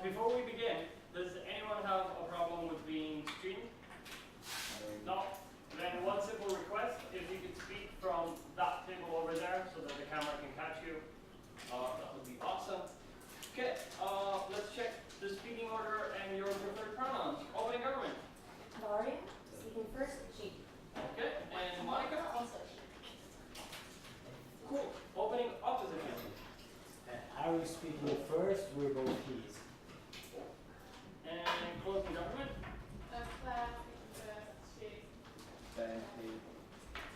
Before we begin, does anyone have a problem with being streamed? No? Then one simple request, if you could speak from that table over there so that the camera can catch you, that would be awesome. Okay, let's check the speaking order and your preferred pronouns. Opening government. Gloria, speaking first, she. Okay, and Monica? Also she. Cool. Opening opposition. I was speaking first, we're both he's. And closing government.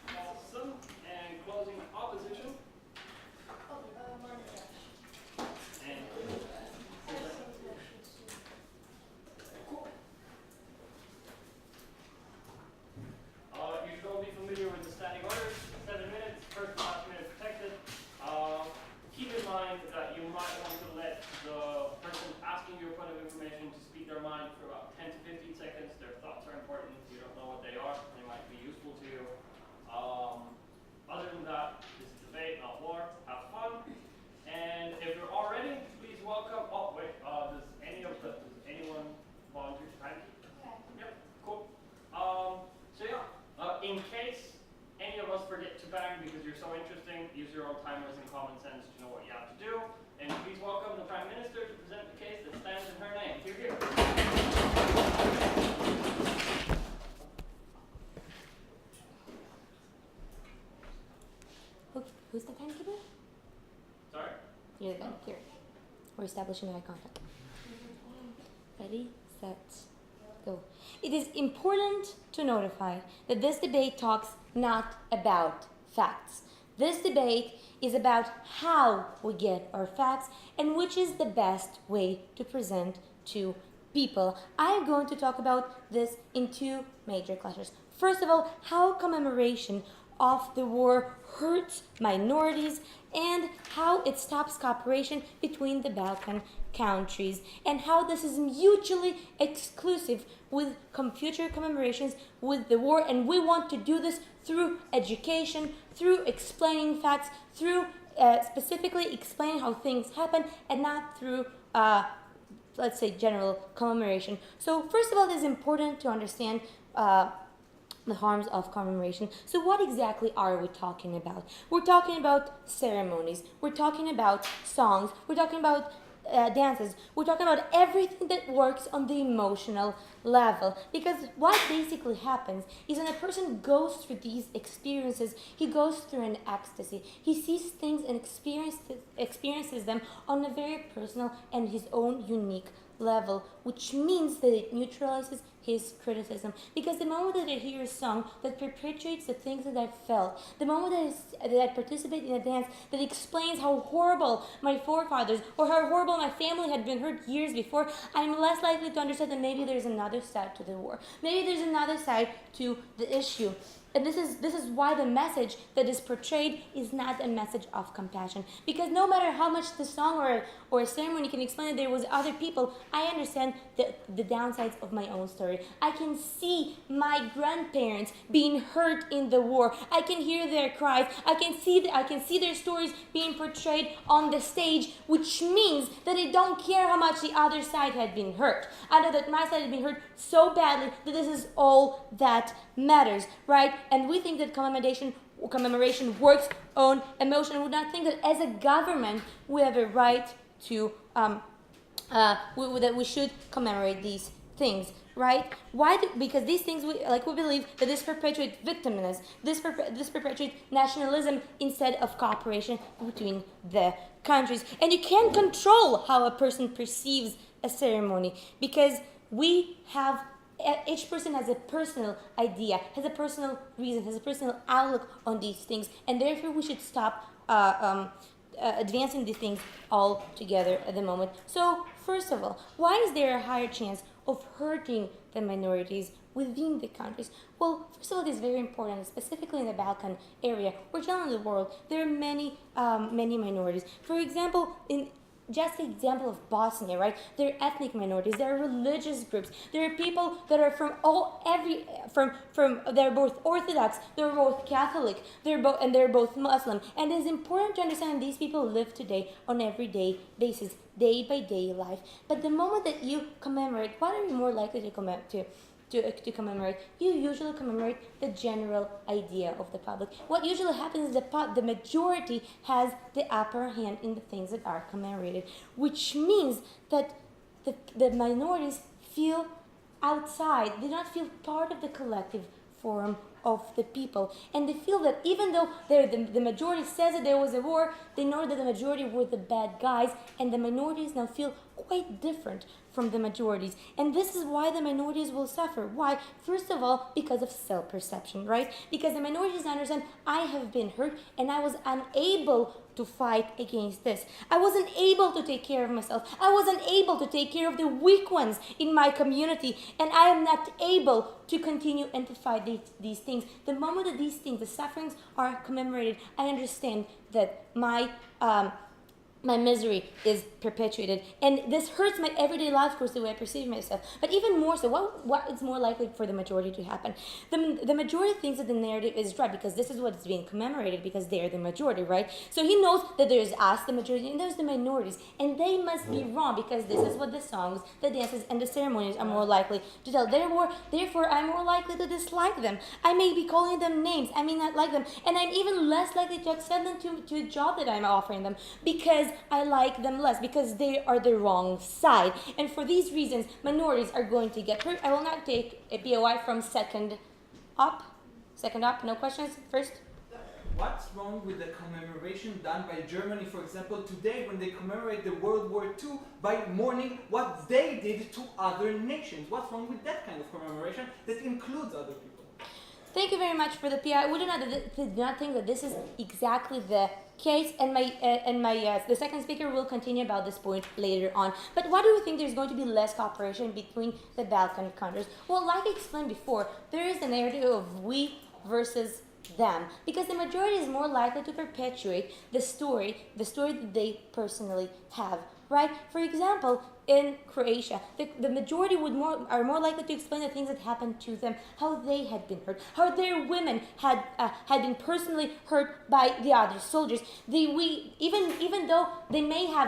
Awesome. And closing opposition. And cool. You should all be familiar with the standing orders. 7 minutes, first and last minute protected. Keep in mind that you might want to let the person asking you a point of information to speak their mind for about 10 to 15 seconds. Their thoughts are important. You don't know what they are. They might be useful to you. Other than that, this is debate, not war. Have fun. And if you're all ready, please welcome. Oh, wait. Does anyone volunteer to time? Okay. Yep. Cool. So yeah. In case any of us forget to bang because you're so interesting, use your own timers and common sense to know what you have to do. And please welcome the Prime Minister to present the case that stands in her name. Here. Who's the timekeeper? Sorry? You're the guy. Here. We're establishing eye contact. Ready, set, go. It is important to notify that this debate talks not about facts. This debate is about how we get our facts and which is the best way to present to people. I'm going to talk about this in two major clusters. First of all, how commemoration of the war hurts minorities and how it stops cooperation between the Balkan countries and how this is mutually exclusive with future commemorations with the war, and we want to do this through education, through explaining facts, through specifically explaining how things happen and not through let's say general commemoration. So first of all, it is important to understand the harms of commemoration. So what exactly are we talking about? We're talking about ceremonies, we're talking about songs, we're talking about dances, we're talking about everything that works on the emotional level. Because what basically happens is when a person goes through these experiences, he goes through an ecstasy. He sees things and experiences them on a very personal and his own unique level, which means that it neutralizes his criticism. Because the moment that I hear a song that perpetuates the things that I felt, the moment that I participate in a dance that explains how horrible my forefathers or how horrible my family had been hurt years before, I'm less likely to understand that maybe there's another side to the war. Maybe there's another side to the issue. And this is why the message that is portrayed is not a message of compassion. Because no matter how much the song or a ceremony can explain that there was other people, I understand the downsides of my own story. I can see my grandparents being hurt in the war. I can hear their cries. I can see their stories being portrayed on the stage, which means that I don't care how much the other side had been hurt. I know that my side had been hurt so badly that this is all that matters, right? And we think that commemoration works on emotion. We would not think that as a government we have a right to that we should commemorate these things, right? Why? Because these things, we believe that this perpetuates victimness, this perpetuates nationalism instead of cooperation between the countries. And you can't control how a person perceives a ceremony because each person has a personal idea, has a personal reason, has a personal outlook on these things, and therefore we should stop advancing these things all together at the moment. So, first of all, why is there a higher chance of hurting the minorities within the countries? Well, first of all, it is very important, specifically in the Balkan area or generally in the world. There are many minorities. For example, just the example of Bosnia, right? There are ethnic minorities, there are religious groups, there are people that are they're both Orthodox, they're both Catholic, they're both Muslim. And it's important to understand these people live today on everyday basis, day by day life. But the moment that you commemorate, what are you more likely to commemorate? You usually commemorate the general idea of the public. What usually happens is the majority has the upper hand in the things that are commemorated, which means that the minorities feel outside. They don't feel part of the collective forum of the people, and they feel that even though the majority says that there was a war, they know that the majority were the bad guys, and the minorities now feel quite different from the majorities. And this is why the minorities will suffer. Why? First of all, because of self-perception, right? Because the minorities understand, I have been hurt and I was unable to fight against this. I wasn't able to take care of myself. I wasn't able to take care of the weak ones in my community, and I am not able to continue and to fight these things. The moment that these things, the sufferings, are commemorated, I understand that my misery is perpetuated, and this hurts my everyday life, of course, the way I perceive myself. But even more so, what is more likely for the majority to happen? The majority thinks that the narrative is right because this is what's being commemorated, because they are the majority, right? So he knows that there's us, the majority, and there's the minorities, and they must be wrong because this is what the songs, the dances, and the ceremonies are more likely to tell. Therefore, I'm more likely to dislike them. I may be calling them names, I may not like them, and I'm even less likely to accept them to a job that I'm offering them because I like them less, because they are the wrong side. And for these reasons, minorities are going to get hurt. I will not take a POI from second up. No questions? First? What's wrong with the commemoration done by Germany, for example, today when they commemorate the World War II by mourning what they did to other nations? What's wrong with that kind of commemoration that includes other people? Thank you very much for the PI. We do not think that this is exactly the case, and the second speaker will continue about this point later on. But why do you think there's going to be less cooperation between the Balkan countries? Well, like I explained before, there is the narrative of we versus them, because the majority is more likely to perpetuate the story that they personally have, right? For example, in Croatia, the majority are more likely to explain the things that happened to them, how they had been hurt, how their women had been personally hurt by the other soldiers. Even though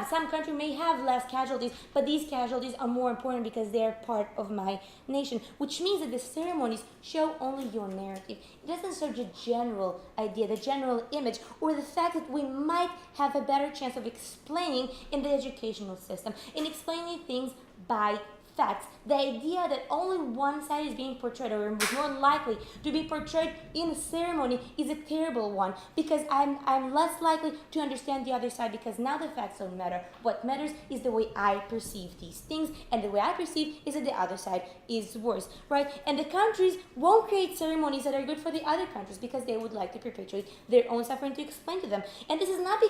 some country may have less casualties, but these casualties are more important because they are part of my nation, which means that the ceremonies show only your narrative. It doesn't show the general idea, the general image, or the fact that we might have a better chance of explaining in the educational system, in explaining things by facts. The idea that only one side is being portrayed, or is more likely to be portrayed in a ceremony, is a terrible one, because I'm less likely to understand the other side, because now the facts don't matter. What matters is the way I perceive these things, and the way I perceive is that the other side is worse, right? And the countries won't create ceremonies that are good for the other countries because they would like to perpetuate their own suffering to explain to them. And this is not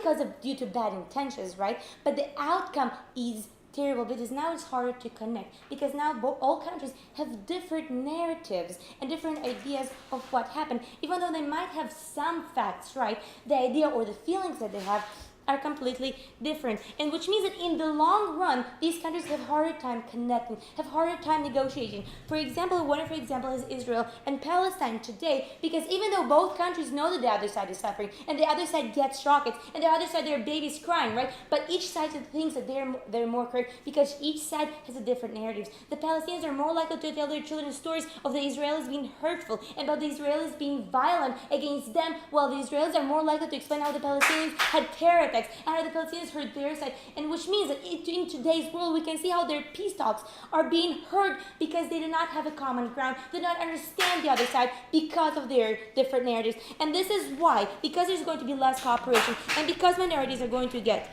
due to bad intentions, right? But the outcome is terrible, because now it's harder to connect, because now all countries have different narratives and different ideas of what happened. Even though they might have some facts right, the idea or the feelings that they have are completely different, and which means that in the long run, these countries have harder time connecting, have harder time negotiating. For example, a wonderful example is Israel and Palestine today, because even though both countries know that the other side is suffering, and the other side gets rockets, and the other side there are babies crying, right? But each side thinks that they're more correct, because each side has a different narratives. The Palestinians are more likely to tell their children stories of the Israelis being hurtful, and about the Israelis being violent against them, while the Israelis are more likely to explain how the Palestinians had terror attacks, and how the Palestinians hurt their side. And which means that in today's world, we can see how their peace talks are being hurt because they do not have a common ground, they do not understand the other side because of their different narratives. And this is why, because there's going to be less cooperation, and because minorities are going to get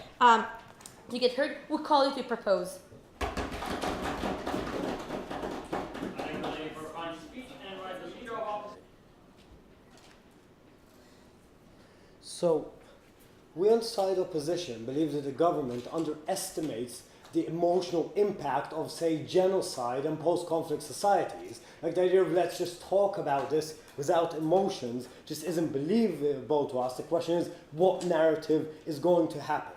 hurt, we call you to propose. So, we on side opposition believe that the government underestimates the emotional impact of, say, genocide and post-conflict societies. Like the idea of let's just talk about this without emotions just isn't believable to us. The question is, what narrative is going to happen?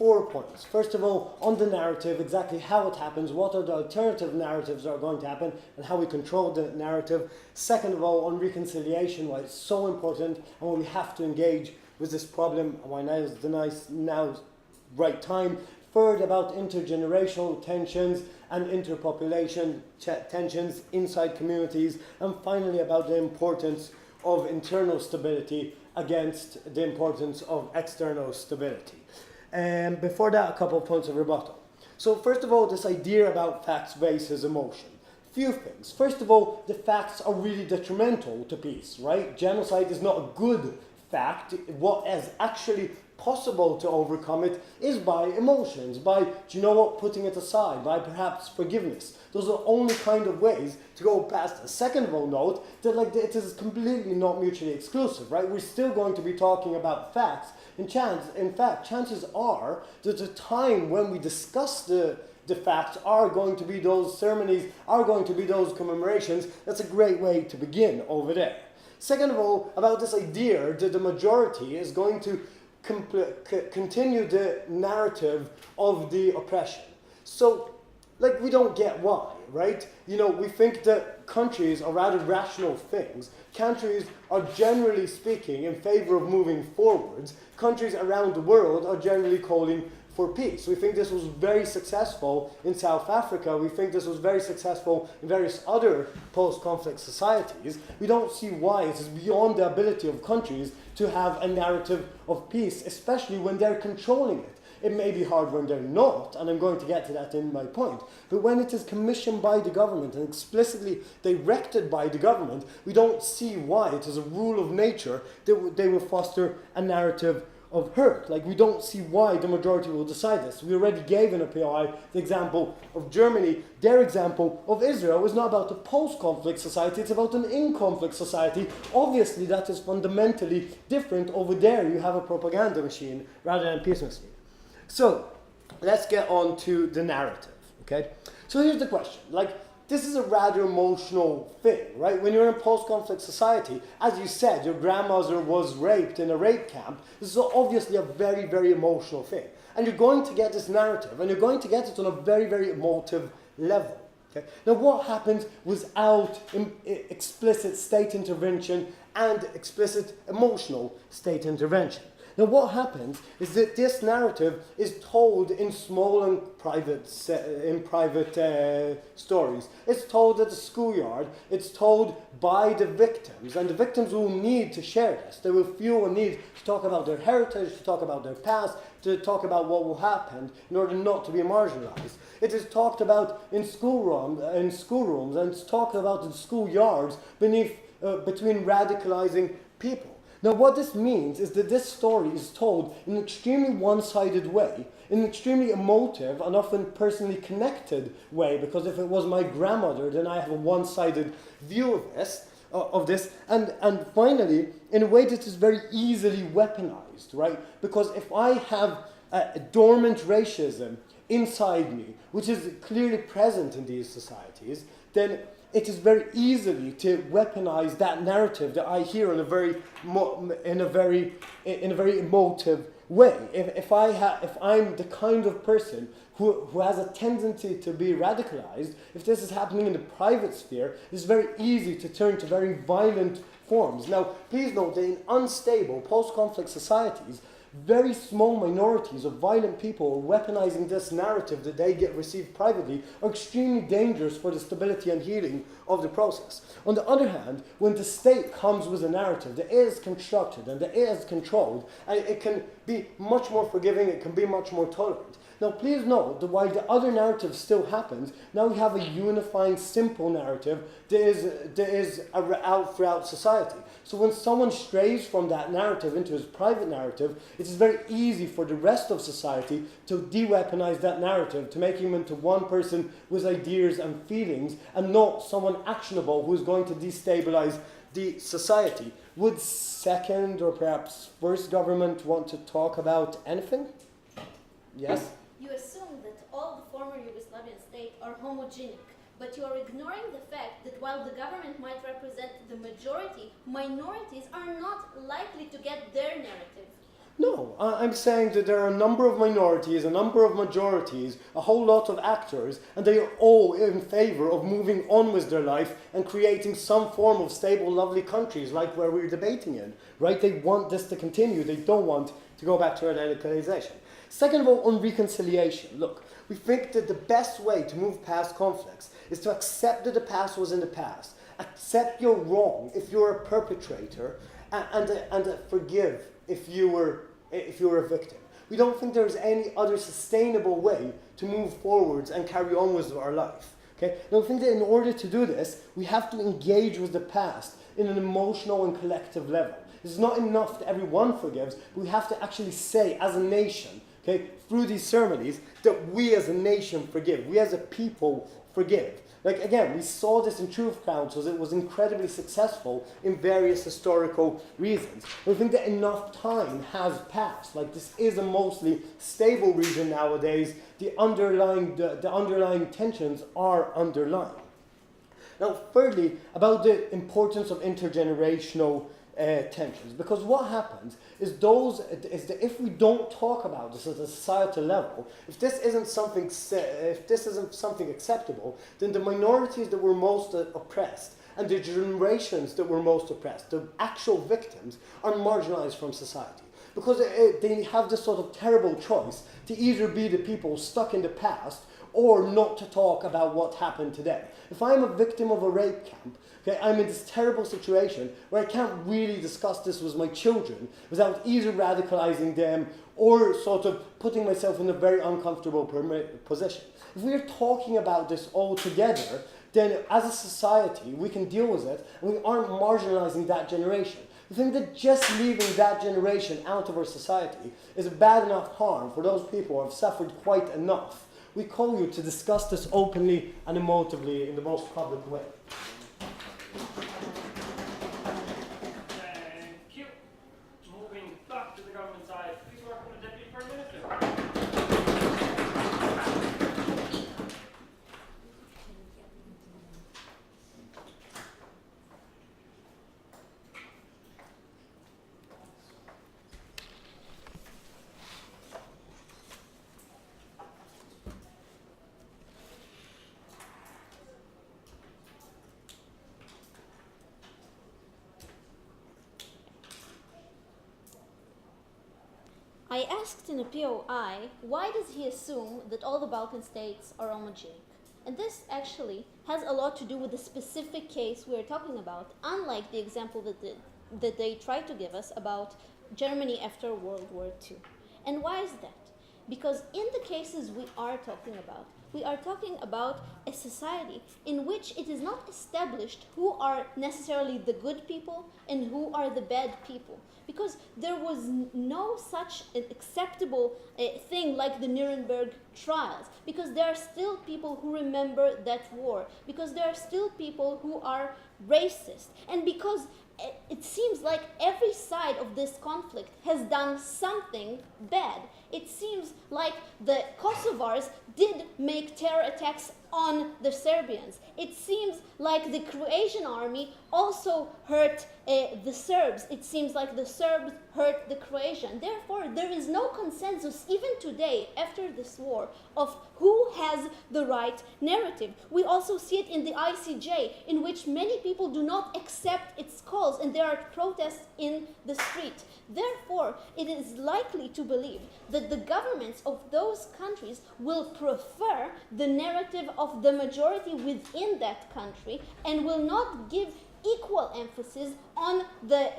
4 points. First of all, on the narrative, exactly how it happens, what are the alternative narratives that are going to happen, and how we control the narrative. Second of all, on reconciliation, why it's so important, and why we have to engage with this problem, and why now is the right time. Third, about intergenerational tensions and interpopulation tensions inside communities. And finally, about the importance of internal stability against the importance of external stability. And before that, a couple of points of rebuttal. So first of all, this idea about facts versus emotion. Few things. First of all, the facts are really detrimental to peace, right? Genocide is not a good fact. What is actually possible to overcome it is by emotions, by, do you know what, putting it aside, by perhaps forgiveness. Those are the only kind of ways to go past. Second of all, note that it is completely not mutually exclusive, right? We're still going to be talking about facts. In fact, chances are that the time when we discuss the facts are going to be those ceremonies, are going to be those commemorations. That's a great way to begin over there. Second of all, about this idea that the majority is going to continue the narrative of the oppression. So, we don't get why, right? We think that countries are rather rational things. Countries are generally speaking in favor of moving forwards. Countries around the world are generally calling for peace. We think this was very successful in South Africa. We think this was very successful in various other post-conflict societies. We don't see why it is beyond the ability of countries to have a narrative of peace, especially when they're controlling it. It may be hard when they're not, and I'm going to get to that in my point. But when it is commissioned by the government and explicitly directed by the government, we don't see why it is a rule of nature that they will foster a narrative of hurt. We don't see why the majority will decide this. We already gave in a POI the example of Germany. Their example of Israel is not about a post-conflict society, it's about an in-conflict society. Obviously, that is fundamentally different. Over there, you have a propaganda machine rather than a peace machine. So, let's get on to the narrative, okay? So here's the question. This is a rather emotional thing, right? When you're in a post-conflict society, as you said, your grandmother was raped in a rape camp. This is obviously a very, very emotional thing. And you're going to get this narrative, and you're going to get it on a very, very emotive level. Okay? Now, what happens without explicit state intervention and explicit emotional state intervention? Now, what happens is that this narrative is told in small and private stories. It's told at the schoolyard. It's told by the victims, and the victims will need to share this. They will feel a need to talk about their heritage, to talk about their past, to talk about what will happen in order not to be marginalized. It is talked about in schoolrooms, and it's talked about in schoolyards between radicalizing people. Now, what this means is that this story is told in an extremely one-sided way, in an extremely emotive and often personally connected way, because if it was my grandmother, then I have a one-sided view of this, and finally, in a way that is very easily weaponized, right? Because if I have a dormant racism inside me, which is clearly present in these societies, then it is very easily to weaponize that narrative that I hear in a very emotive way. If I'm the kind of person who has a tendency to be radicalized, if this is happening in the private sphere, it's very easy to turn to very violent forms. Now, please note that in unstable post-conflict societies, very small minorities of violent people weaponizing this narrative that they received privately are extremely dangerous for the stability and healing of the process. On the other hand, when the state comes with a narrative that is constructed and that is controlled, it can be much more forgiving, it can be much more tolerant. Now, please note that while the other narrative still happens, now we have a unifying, simple narrative that is out throughout society. So when someone strays from that narrative into his private narrative, it is very easy for the rest of society to de-weaponize that narrative, to make him into one person with ideas and feelings, and not someone actionable who is going to destabilize the society. Would second or perhaps first government want to talk about anything? Yes? You assume that all the former Yugoslavian states are homogenic, but you are ignoring the fact that while the government might represent the majority, minorities are not likely to get their narrative. No, I'm saying that there are a number of minorities, a number of majorities, a whole lot of actors, and they are all in favor of moving on with their life and creating some form of stable, lovely countries like where we're debating in, right? They want this to continue. They don't want to go back to radicalization. Second of all, on reconciliation, look, we think that the best way to move past conflicts is to accept that the past was in the past, accept you're wrong if you're a perpetrator, and forgive if you were a victim. We don't think there's any other sustainable way to move forwards and carry on with our life. Okay? And I think that in order to do this, we have to engage with the past in an emotional and collective level. It's not enough that everyone forgives, but we have to actually say, as a nation, okay, through these ceremonies, that we as a nation forgive. We as a people forgive. Like, again, we saw this in Truth Councils. It was incredibly successful in various historical reasons. We think that enough time has passed. Like, this is a mostly stable region nowadays. The underlying tensions are underlying. Now, thirdly, about the importance of intergenerational tensions, because what happens is that if we don't talk about this at a societal level, if this isn't something acceptable, then the minorities that were most oppressed and the generations that were most oppressed, the actual victims, are marginalized from society. Because they have this sort of terrible choice to either be the people stuck in the past or not to talk about what happened today. If I'm a victim of a rape camp, okay, I'm in this terrible situation where I can't really discuss this with my children without either radicalizing them or sort of putting myself in a very uncomfortable position. If we're talking about this all together, then as a society, we can deal with it and we aren't marginalizing that generation. I think that just leaving that generation out of our society is a bad enough harm for those people who have suffered quite enough. We call you to discuss this openly and emotively in the most public way. Thank you. Moving back to the government side, please welcome the Deputy Prime Minister. I asked in a POI, why does he assume that all the Balkan states are homogenic? And this actually has a lot to do with the specific case we're talking about, unlike the example that they tried to give us about Germany after World War II. And why is that? Because in the cases we are talking about a society in which it is not established who are necessarily the good people and who are the bad people. Because there was no such an acceptable thing like the Nuremberg trials. Because there are still people who remember that war. Because there are still people who are racist. And because it seems like every side of this conflict has done something bad. It seems like the Kosovars did make terror attacks on the Serbians. It seems like the Croatian army also hurt the Serbs. It seems like the Serbs hurt the Croatian. Therefore, there is no consensus, even today, after this war, of who has the right narrative. We also see it in the ICJ, in which many people do not accept its calls, and there are protests in the street. Therefore, it is likely to believe that the governments of those countries will prefer the narrative of the majority within that country and will not give equal emphasis on the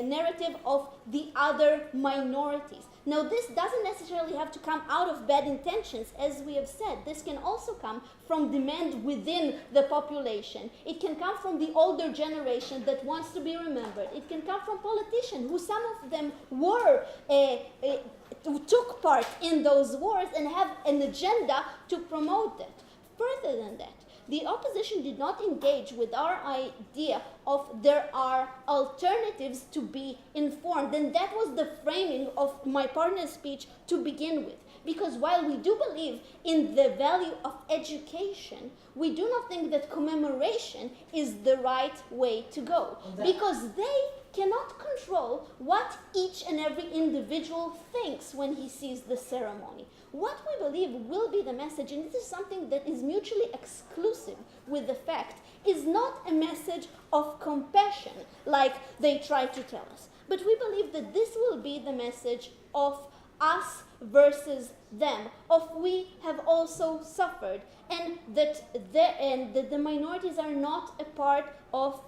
narrative of the other minorities. Now, this doesn't necessarily have to come out of bad intentions, as we have said. This can also come from demand within the population. It can come from the older generation that wants to be remembered. It can come from politicians, who some of them were took part in those wars and have an agenda to promote that. Further than that, the opposition did not engage with our idea of there are alternatives to be informed. And that was the framing of my partner's speech to begin with. because while we do believe in the value of education, we do not think that commemoration is the right way to go, because they cannot control what each and every individual thinks when he sees the ceremony. What we believe will be the message, and this is something that is mutually exclusive with the fact, is not a message of compassion like they try to tell us, but we believe that this will be the message of us versus them, of we have also suffered, and that the minorities are not a part of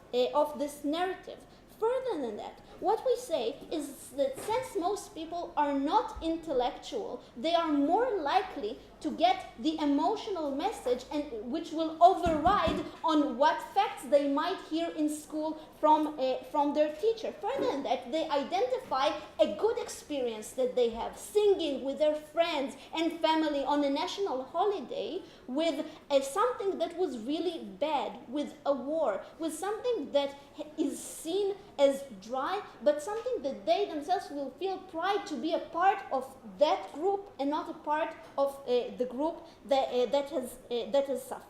this narrative. Further than that, what we say is that since most people are not intellectual, they are more likely to get the emotional message, and which will override on what facts they might hear in school from their teacher. Further than that, they identify a good experience that they have singing with their friends and family on a national holiday with something that was really bad, with a war, with something that is seen as dry, but something that they themselves will feel pride to be a part of that group and not a part of the group that has suffered.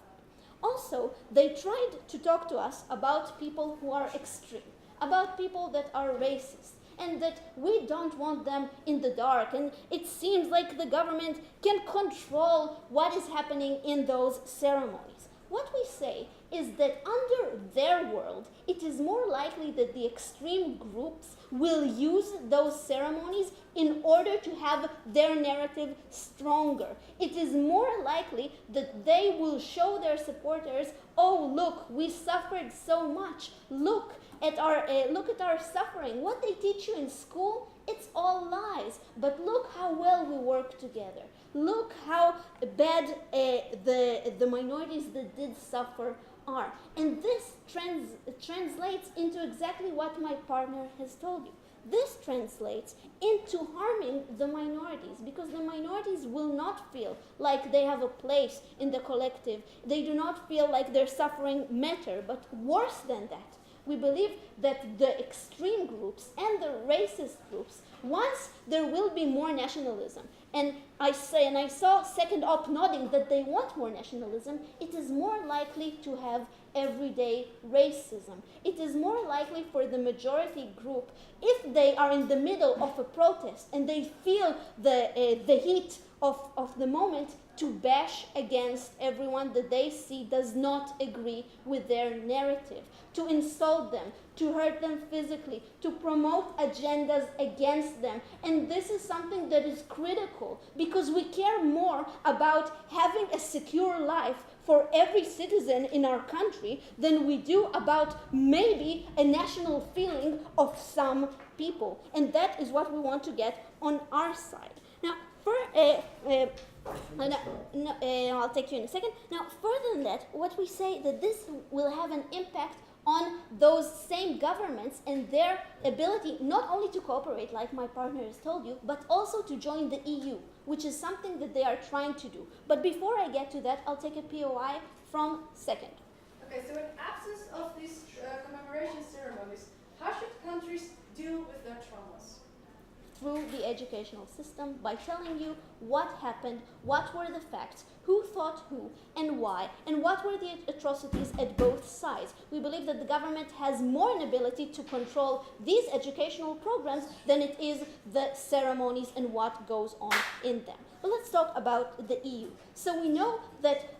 Also, they tried to talk to us about people who are extreme, about people that are racist, and that we don't want them in the dark, and it seems like the government can control what is happening in those ceremonies. What we say is that under their world, it is more likely that the extreme groups will use those ceremonies in order to have their narrative stronger. It is more likely that they will show their supporters, oh look, we suffered so much, look at our suffering. What they teach you in school, it's all lies, but look how well we work together. Look how bad the minorities that did suffer are. And this translates into exactly what my partner has told you. This translates into harming the minorities, because the minorities will not feel like they have a place in the collective. They do not feel like their suffering matter, but worse than that, we believe that the extreme groups and the racist groups, once there will be more nationalism, and I saw Second Op nodding that they want more nationalism, it is more likely to have everyday racism. It is more likely for the majority group, if they are in the middle of a protest and they feel the heat of the moment, to bash against everyone that they see does not agree with their narrative, to insult them, to hurt them physically, to promote agendas against them. And this is something that is critical, because we care more about having a secure life for every citizen in our country than we do about maybe a national feeling of some people. And that is what we want to get on our side. Now, I'll take you in a second. Now, further than that, what we say that this will have an impact on those same governments and their ability not only to cooperate, like my partner has told you, but also to join the EU, which is something that they are trying to do. But before I get to that, I'll take a POI from second. Okay, so in absence of these commemoration ceremonies, how should countries deal with their traumas? Through the educational system, by telling you what happened, what were the facts, who thought who, and why, and what were the atrocities at both sides. We believe that the government has more an ability to control these educational programs than it is the ceremonies and what goes on in them. But let's talk about the EU. So we know that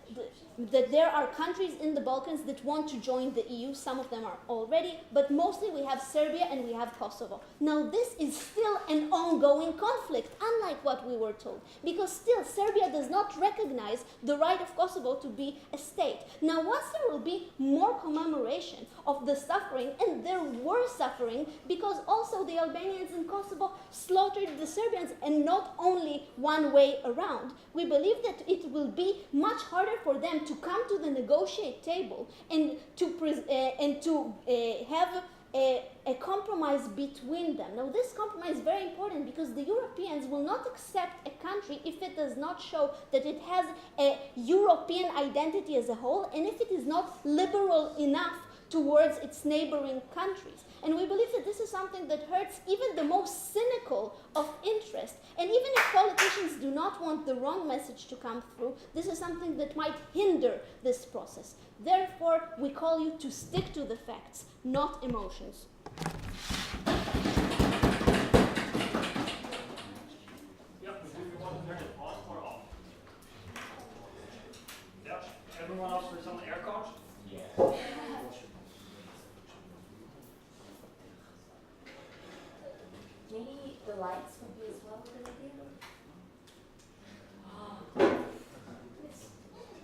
there are countries in the Balkans that want to join the EU. Some of them are already, but mostly we have Serbia and we have Kosovo. Now this is still an ongoing conflict, unlike what we were told, because still Serbia does not recognize the right of Kosovo to be a state. Now once there will be more commemoration of the suffering, and there were suffering, because also the Albanians in Kosovo slaughtered the Serbians, and not only one way around, we believe that it will be much harder for them to come to the negotiate table and to have a compromise between them. Now this compromise is very important, because the Europeans will not accept a country if it does not show that it has a European identity as a whole, and if it is not liberal enough towards its neighboring countries. And we believe that this is something that hurts even the most cynical of interest. And even if politicians do not want the wrong message to come through, this is something that might hinder this process. Therefore, we call you to stick to the facts, not emotions. Yep, do you want to turn it on or off? Yep. Everyone else for some air coach? Maybe the lights would be as well a good idea.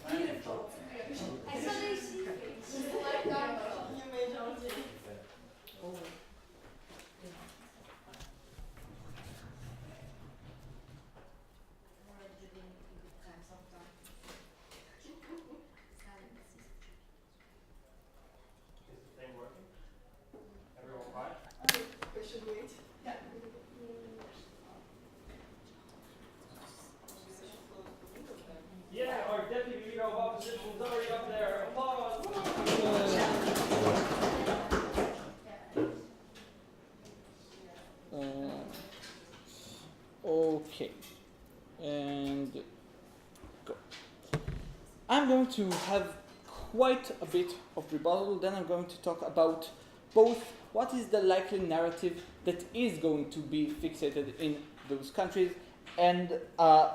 Beautiful. I suddenly see things. Like that. You may not do. Is the thing working? Everyone quiet? We should wait. Yeah. Yeah, our deputy leader of opposition is already up there. Applause! Okay, and go. I'm going to have quite a bit of rebuttal. Then I'm going to talk about both what is the likely narrative that is going to be fixated in those countries, and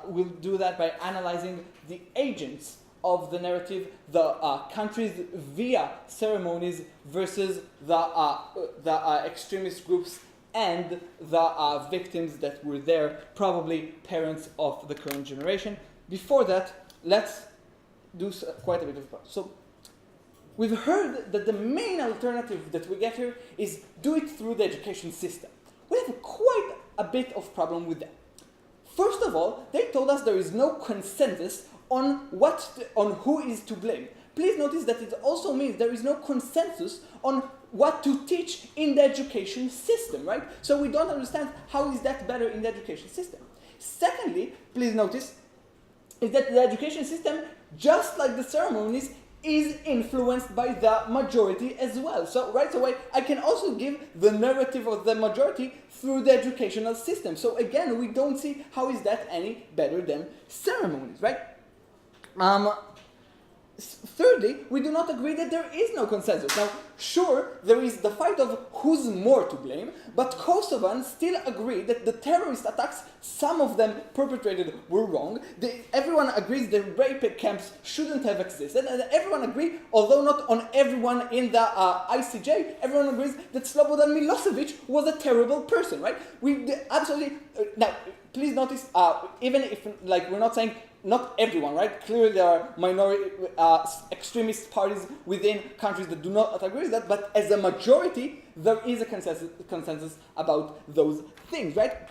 we'll do that by analyzing the agents of the narrative, the countries via ceremonies versus the extremist groups and the victims that were there, probably parents of the current generation. Before that, let's do quite a bit of part. So we've heard that the main alternative that we get here is do it through the education system. We have quite a bit of problem with that. First of all, they told us there is no consensus on who is to blame. Please notice that it also means there is no consensus on what to teach in the education system, right? So we don't understand how is that better in the education system. Secondly, please notice is that the education system, just like the ceremonies, is influenced by the majority as well. So right away, I can also give the narrative of the majority through the educational system. So again, we don't see how is that any better than ceremonies, right? Thirdly, we do not agree that there is no consensus. Now, sure, there is the fight of who's more to blame, but Kosovans still agree that the terrorist attacks, some of them perpetrated, were wrong. Everyone agrees that rape camps shouldn't have existed, and everyone agrees, although not on everyone in the ICJ, everyone agrees that Slobodan Milosevic was a terrible person, right? We absolutely... now, please notice, even if we're not saying not everyone, right? Clearly there are minority extremist parties within countries that do not agree with that, but as a majority, there is a consensus about those things, right?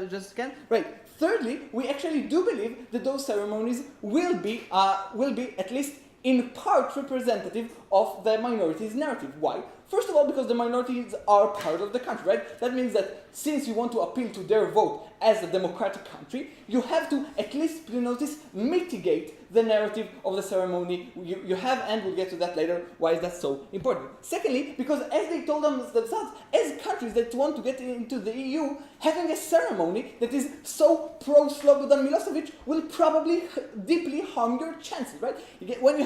Just again, right. Thirdly, we actually do believe that those ceremonies will be at least in part representative of the minorities' narrative. Why? First of all, because the minorities are part of the country, right? That means that since you want to appeal to their vote as a democratic country, you have to at least, you notice, mitigate the narrative of the ceremony. You have, and we'll get to that later, why is that so important. Secondly, because as they told themselves, as countries that want to get into the EU, having a ceremony that is so pro-Slobodan Milosevic will probably deeply harm your chances, right? When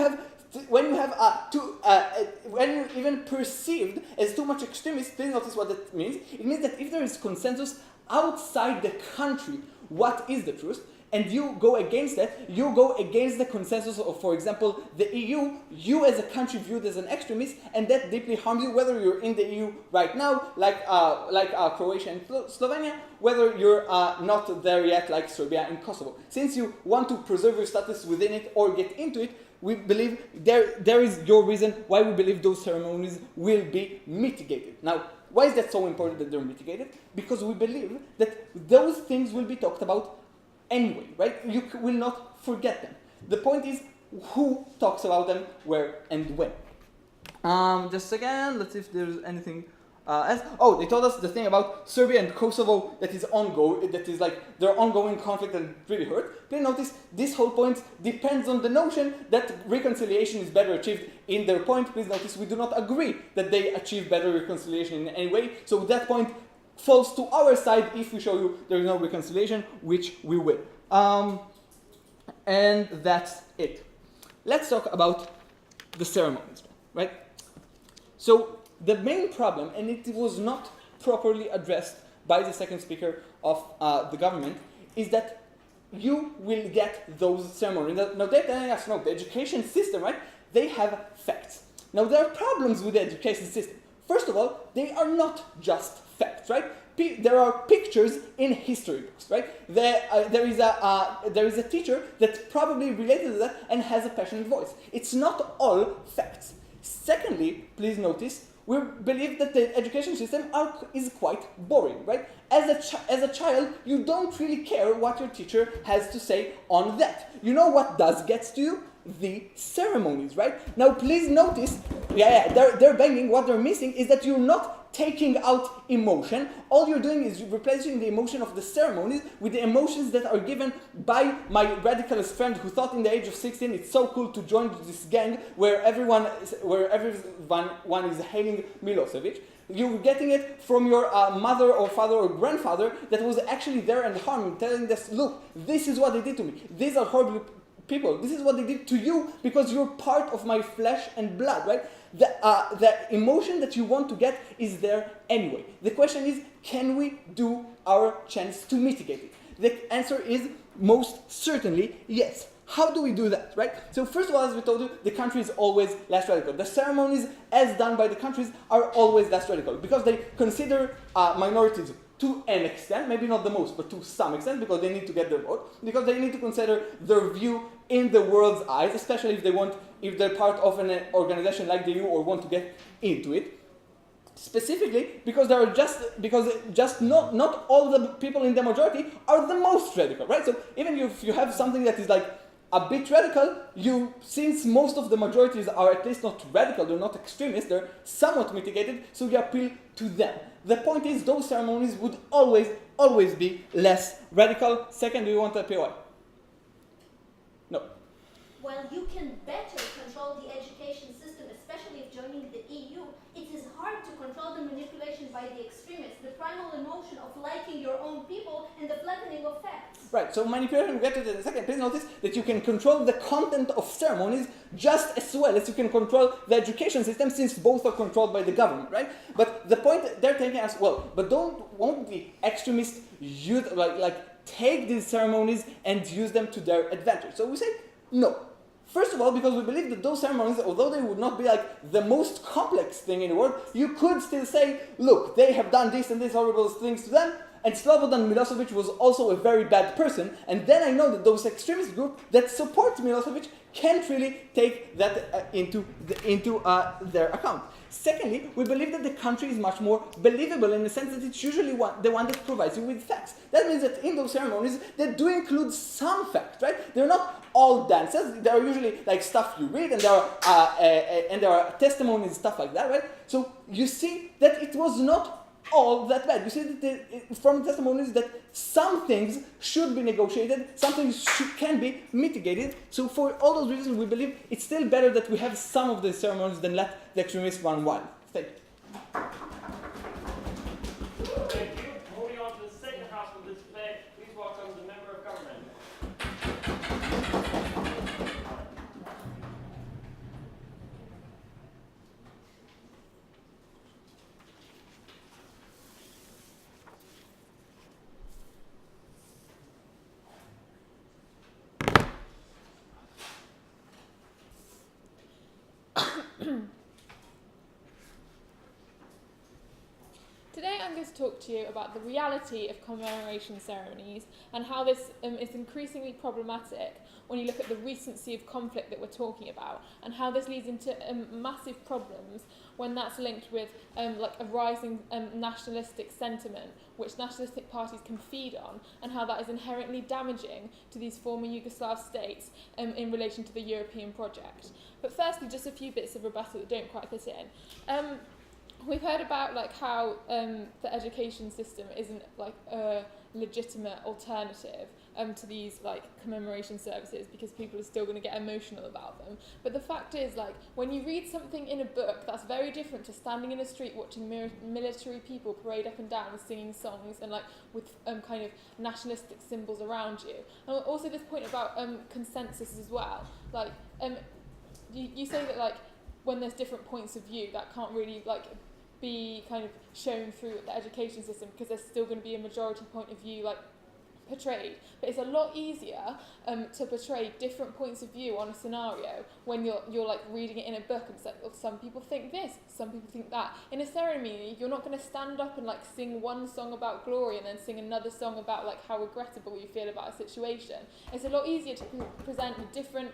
you even perceived as too much extremist, please notice what that means. It means that if there is consensus outside the country, what is the truth, and you go against that, you go against the consensus of, for example, the EU, you as a country viewed as an extremist, and that deeply harms you, whether you're in the EU right now, like Croatia and Slovenia, whether you're not there yet, like Serbia and Kosovo. Since you want to preserve your status within it or get into it, we believe there is your reason why we believe those ceremonies will be mitigated. Now, why is that so important that they're mitigated? Because we believe that those things will be talked about anyway, right? You will not forget them. The point is who talks about them, where, and when. Just again, let's see if there's anything They told us the thing about Serbia and Kosovo that is ongoing, that is like their ongoing conflict and really hurt. Please notice this whole point depends on the notion that reconciliation is better achieved in their point. Please notice we do not agree that they achieve better reconciliation in any way. So that point falls to our side if we show you there is no reconciliation, which we will. And that's it. Let's talk about the ceremonies, right? So the main problem, and it was not properly addressed by the second speaker of the government, is that you will get those ceremonies. Now they're telling us, no, the education system, right? They have facts. Now there are problems with the education system. First of all, they are not just facts, right? There are pictures in history books, right? There is a teacher that's probably related to that and has a passionate voice. It's not all facts. Secondly, please notice, we believe that the education system is quite boring, right? As a child, you don't really care what your teacher has to say on that. You know what does gets to you? The ceremonies, right? Now, please notice, they're banging. What they're missing is that you're not taking out emotion. All you're doing is replacing the emotion of the ceremonies with the emotions that are given by my radicalist friend who thought in the age of 16 it's so cool to join this gang where everyone is hailing Milosevic. You're getting it from your mother or father or grandfather that was actually there and harming, telling us, look, this is what they did to me. These are horrible people. This is what they did to you because you're part of my flesh and blood, right? The emotion that you want to get is there anyway. The question is, can we do our chance to mitigate it? The answer is most certainly yes. How do we do that, right? So first of all, as we told you, the country is always less radical. The ceremonies as done by the countries are always less radical because they consider minorities to an extent, maybe not the most, but to some extent, because they need to get their vote, because they need to consider their view in the world's eyes, especially if they're part of an organization like the EU or want to get into it. Specifically, because not all the people in the majority are the most radical, right? So even if you have something that is like a bit radical, since most of the majorities are at least not radical, they're not extremists, they're somewhat mitigated, so you appeal to them. The point is, those ceremonies would always be less radical. Second, do you want to appeal? No. Well, you can better control the education system, especially if joining the EU. It is hard to control the manipulation by the extremists, the primal emotion of liking your own people and the flattening of facts. Right, so manipulation, we'll get to it in a second. Please notice that you can control the content of ceremonies just as well as you can control the education system, since both are controlled by the government, right? But the point they're taking as well, but won't the extremists use, take these ceremonies and use them to their advantage? So we say no. First of all, because we believe that those ceremonies, although they would not be like the most complex thing in the world, you could still say, look, they have done this and these horrible things to them, and Slobodan Milosevic was also a very bad person, and then I know that those extremist groups that support Milosevic can't really take that into their account. Secondly, we believe that the country is much more believable in the sense that it's usually the one that provides you with facts. That means that in those ceremonies, they do include some facts, right? They're not all dances. There are usually like stuff you read, and there are testimonies and stuff like that, right? So you see that it was not all that bad. You see that from testimonies that some things should be negotiated, some things can be mitigated. So for all those reasons, we believe it's still better that we have some of the ceremonies than let the extremists run wild. Thank you. Thank you. Moving on to the second half of this debate, please welcome the member of government. Today I'm going to talk to you about the reality of commemoration ceremonies and how this is increasingly problematic when you look at the recency of conflict that we're talking about, and how this leads into massive problems when that's linked with a rising nationalistic sentiment which nationalistic parties can feed on, and how that is inherently damaging to these former Yugoslav states in relation to the European project. But firstly, just a few bits of rebuttal that don't quite fit in. we've heard about like how the education system isn't like a legitimate alternative to these like commemoration services because people are still going to get emotional about them. But the fact is, like, when you read something in a book, that's very different to standing in a street watching military people parade up and down and singing songs and like with kind of nationalistic symbols around you. And also this point about consensus as well. Like you say that like when there's different points of view, that can't really like be kind of shown through the education system because there's still going to be a majority point of view like portrayed. But it's a lot easier to portray different points of view on a scenario when you're like reading it in a book and it's like, oh, some people think this, some people think that. In a ceremony, you're not going to stand up and like sing one song about glory and then sing another song about like how regrettable you feel about a situation. It's a lot easier to present different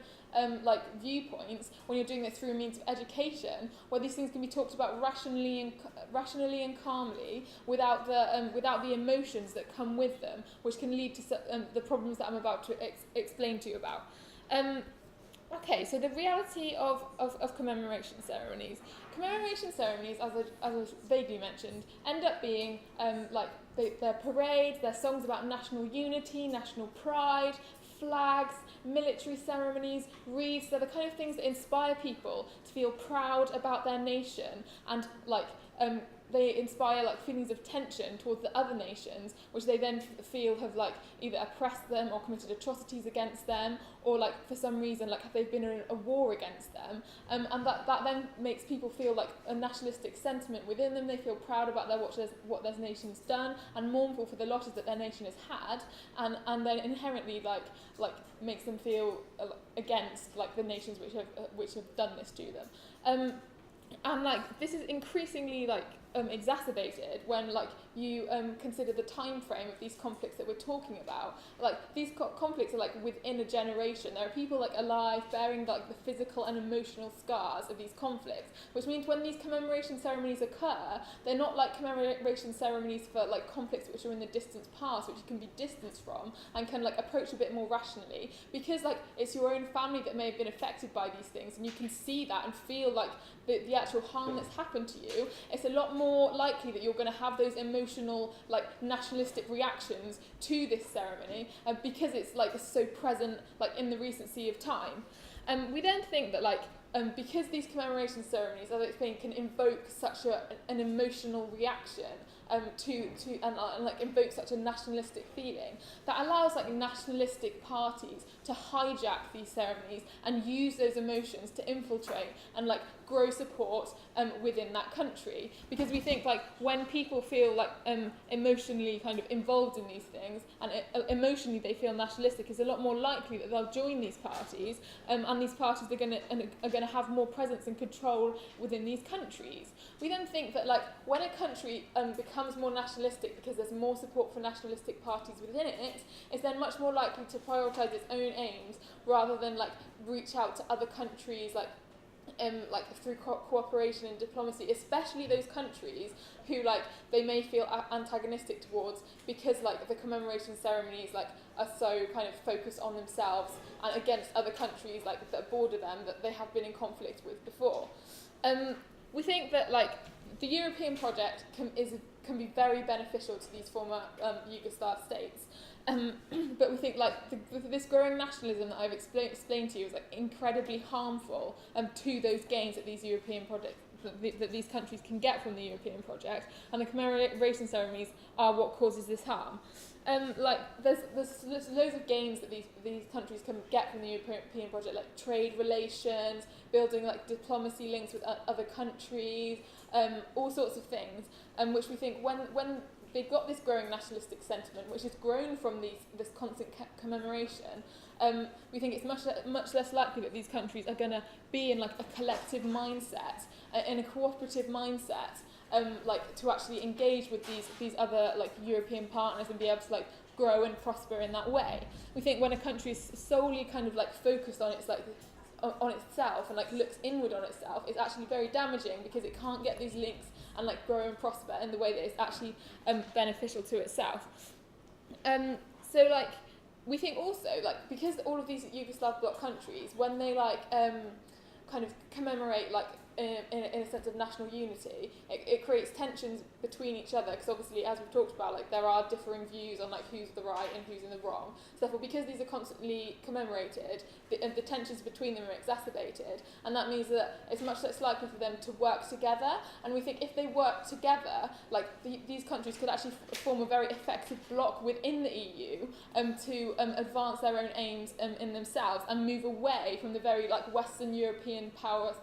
like viewpoints when you're doing this through a means of education, where these things can be talked about rationally and calmly, without the emotions that come with them, which can lead to the problems that I'm about to explain to you about. Okay, so the reality of commemoration ceremonies. Commemoration ceremonies, as I vaguely mentioned, end up being like their parades, their songs about national unity, national pride, flags, military ceremonies, wreaths. They're the kind of things that inspire people to feel proud about their nation, and like they inspire like feelings of tension towards the other nations, which they then feel have like either oppressed them or committed atrocities against them, or like for some reason like they've been in a war against them, and that then makes people feel like a nationalistic sentiment within them. They feel proud about what their nation's done and mournful for the losses that their nation has had, and then inherently like makes them feel against like the nations which have done this to them. And like this is increasingly like exacerbated when like you consider the time frame of these conflicts that we're talking about. Like these conflicts are like within a generation. There are people like alive bearing like the physical and emotional scars of these conflicts, which means when these commemoration ceremonies occur, they're not like commemoration ceremonies for like conflicts which are in the distant past, which you can be distanced from and can like approach a bit more rationally, because like it's your own family that may have been affected by these things, and you can see that and feel like the actual harm that's happened to you. It's a lot more likely that you're going to have those emotional like nationalistic reactions to this ceremony because it's like so present like in the recency of time. We then think that like because these commemoration ceremonies, as I explained, can invoke such an emotional reaction and like invoke such a nationalistic feeling, that allows like nationalistic parties to hijack these ceremonies and use those emotions to infiltrate and like grow support within that country. Because we think like when people feel like emotionally kind of involved in these things and emotionally they feel nationalistic, it's a lot more likely that they'll join these parties, and these parties are going to have more presence and control within these countries. We then think that like when a country becomes more nationalistic because there's more support for nationalistic parties within it, it's then much more likely to prioritise its own aims rather than like reach out to other countries like through cooperation and diplomacy, especially those countries who like they may feel antagonistic towards, because like the commemoration ceremonies like are so kind of focused on themselves and against other countries like that border them, that they have been in conflict with before. We think that like the European project can be very beneficial to these former Yugoslav states. But we think like this growing nationalism that I've explained to you is like incredibly harmful to those gains that these European projects that these countries can get from the European project, and the commemoration ceremonies are what causes this harm. Like there's loads of gains that these countries can get from the European project, like trade relations, building like diplomacy links with other countries, all sorts of things, which we think when they've got this growing nationalistic sentiment, which has grown from this constant commemoration, we think it's much less likely that these countries are going to be in like a collective mindset, in a cooperative mindset, like to actually engage with these other like European partners and be able to like grow and prosper in that way. We think when a country is solely kind of like focused on its like on itself and like looks inward on itself, it's actually very damaging, because it can't get these links and like grow and prosper in the way that it's actually beneficial to itself. So like we think also like because all of these Yugoslav bloc countries, when they like kind of commemorate like in a sense of national unity, it creates tensions between each other, because obviously, as we've talked about, like there are differing views on like who's the right and who's in the wrong. So therefore, because these are constantly commemorated, the tensions between them are exacerbated, and that means that it's much less likely for them to work together. And we think if they work together, like these countries could actually form a very effective bloc within the EU to advance their own aims in themselves and move away from the very like Western European power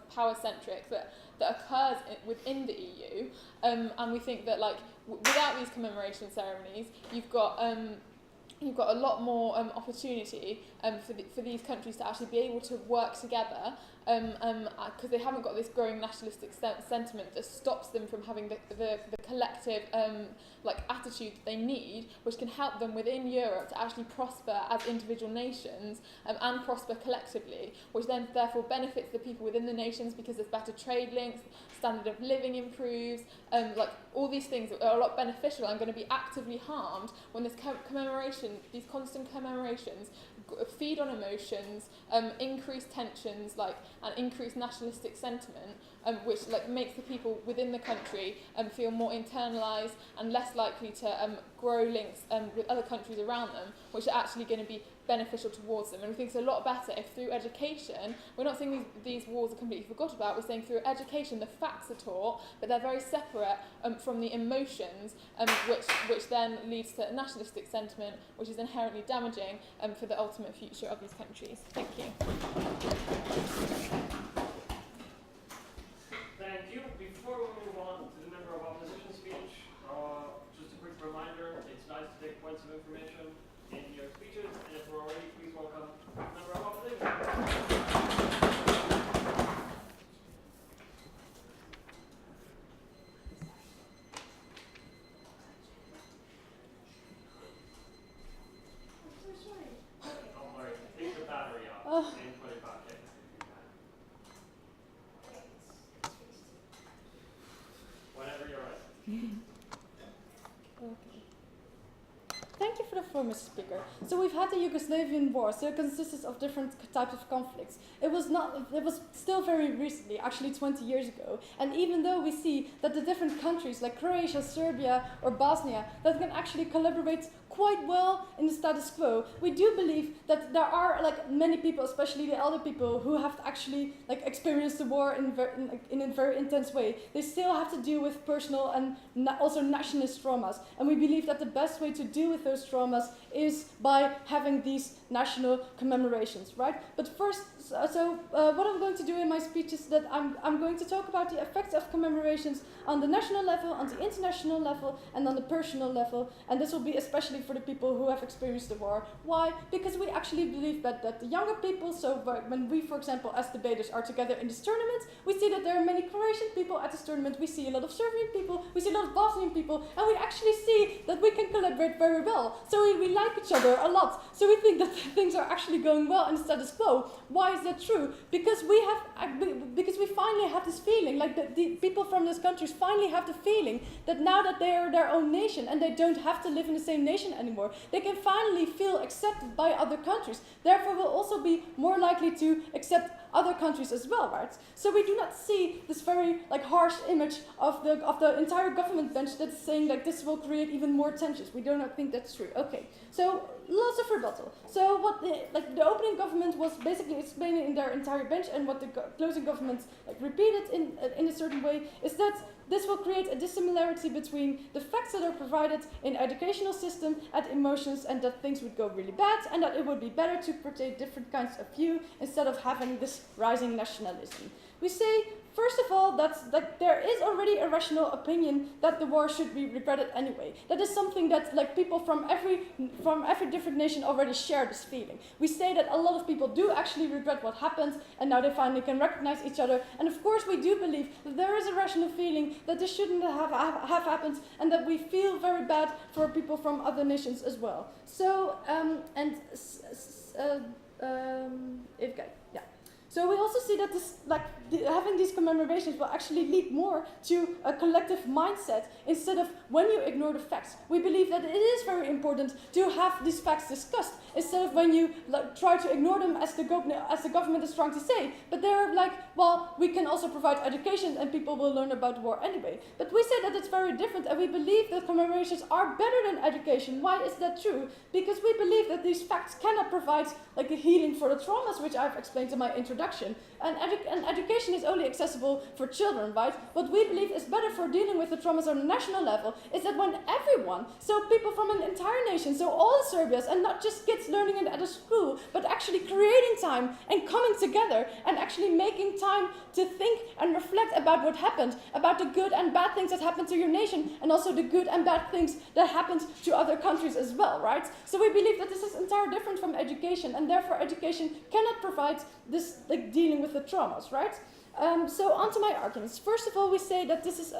centric that occurs within the EU. And we think that like without these commemoration ceremonies, you've got a lot more opportunity for these countries to actually be able to work together, because they haven't got this growing nationalistic sentiment that stops them from having the collective like attitude that they need, which can help them within Europe to actually prosper as individual nations and prosper collectively, which then therefore benefits the people within the nations because there's better trade links, standard of living improves, like all these things are a lot beneficial and going to be actively harmed when this commemoration, these constant commemorations feed on emotions, increase tensions, like, and increase nationalistic sentiment, which like makes the people within the country feel more internalised and less likely to grow links with other countries around them, which are actually going to be beneficial towards them. And we think it's a lot better if through education, we're not saying these wars are completely forgot about, we're saying through education the facts are taught, but they're very separate from the emotions, which then leads to nationalistic sentiment, which is inherently damaging for the ultimate future of these countries. Thank you. Thank you. Before we move on to the member of opposition speech, just a quick reminder, it's nice to take points of information in your speeches, and if we're already, please welcome member of opposition. Don't worry, take the battery out and put it back in. Whenever you're ready. Okay. Thank you for the floor, Mr. Speaker. So we've had the Yugoslavian war, so it consisted of different types of conflicts. It was still very recently, actually 20 years ago. And even though we see that the different countries like Croatia, Serbia, or Bosnia, that can actually collaborate quite well in the status quo, we do believe that there are like many people, especially the elder people, who have actually like experienced the war in a very intense way. They still have to deal with personal and also nationalist traumas, and we believe that the best way to deal with those traumas is by having these national commemorations, right? But first, what I'm going to do in my speech is that I'm going to talk about the effects of commemorations on the national level, on the international level, and on the personal level, and this will be especially for the people who have experienced the war. Why? Because we actually believe that the younger people, so when we, for example, as debaters are together in this tournament, we see that there are many Croatian people at this tournament, we see a lot of Serbian people, we see a lot of Bosnian people, and we actually see that we can collaborate very well. So we like each other a lot. So we think that things are actually going well in the status quo. Why is that true? Because we finally have this feeling, like the people from those countries finally have the feeling that now that they are their own nation and they don't have to live in the same nation anymore, they can finally feel accepted by other countries. Therefore, will also be more likely to accept other countries as well, right? So we do not see this very like harsh image of the entire government bench that's saying like this will create even more tensions. We do not think that's true. Okay, so lots of rebuttal. So what the opening government was basically explaining in their entire bench, and what the closing government like repeated in a certain way, is that this will create a dissimilarity between the facts that are provided in educational system and emotions, and that things would go really bad, and that it would be better to portray different kinds of view instead of having this rising nationalism. We say, first of all, that there is already a rational opinion that the war should be regretted anyway. That is something that like people from every different nation already share this feeling. We say that a lot of people do actually regret what happened, and now they finally can recognize each other. And of course, we do believe that there is a rational feeling that this shouldn't have happened, and that we feel very bad for people from other nations as well. So So we also see that this, having these commemorations will actually lead more to a collective mindset instead of when you ignore the facts. We believe that it is very important to have these facts discussed instead of when you try to ignore them as the government is trying to say. But they're like, well, we can also provide education and people will learn about war anyway. But we say that it's very different and we believe that commemorations are better than education. Why is that true? Because we believe that these facts cannot provide like a healing for the traumas, which I've explained in my introduction. And education is only accessible for children, right? What we believe is better for dealing with the traumas on a national level is that when everyone, so people from an entire nation, so all the Serbians, and not just kids learning it at a school, but actually creating time and coming together and actually making time to think and reflect about what happened, about the good and bad things that happened to your nation, and also the good and bad things that happened to other countries as well, right? So we believe that this is entirely different from education, and therefore education cannot provide this like dealing with the traumas, right? So on to my arguments. First of all, we say that this is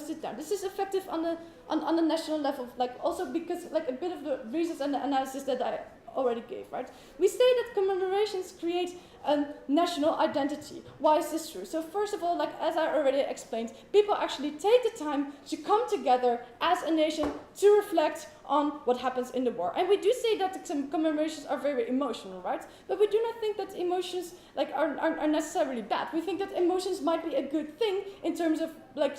sit down. This is effective on the national level, like also because like a bit of the reasons and the analysis that I already gave, right? We say that commemorations create a national identity. Why is this true? So first of all, like as I already explained, people actually take the time to come together as a nation to reflect on what happens in the war. And we do say that some commemorations are very emotional, right? But we do not think that emotions like are necessarily bad. We think that emotions might be a good thing in terms of like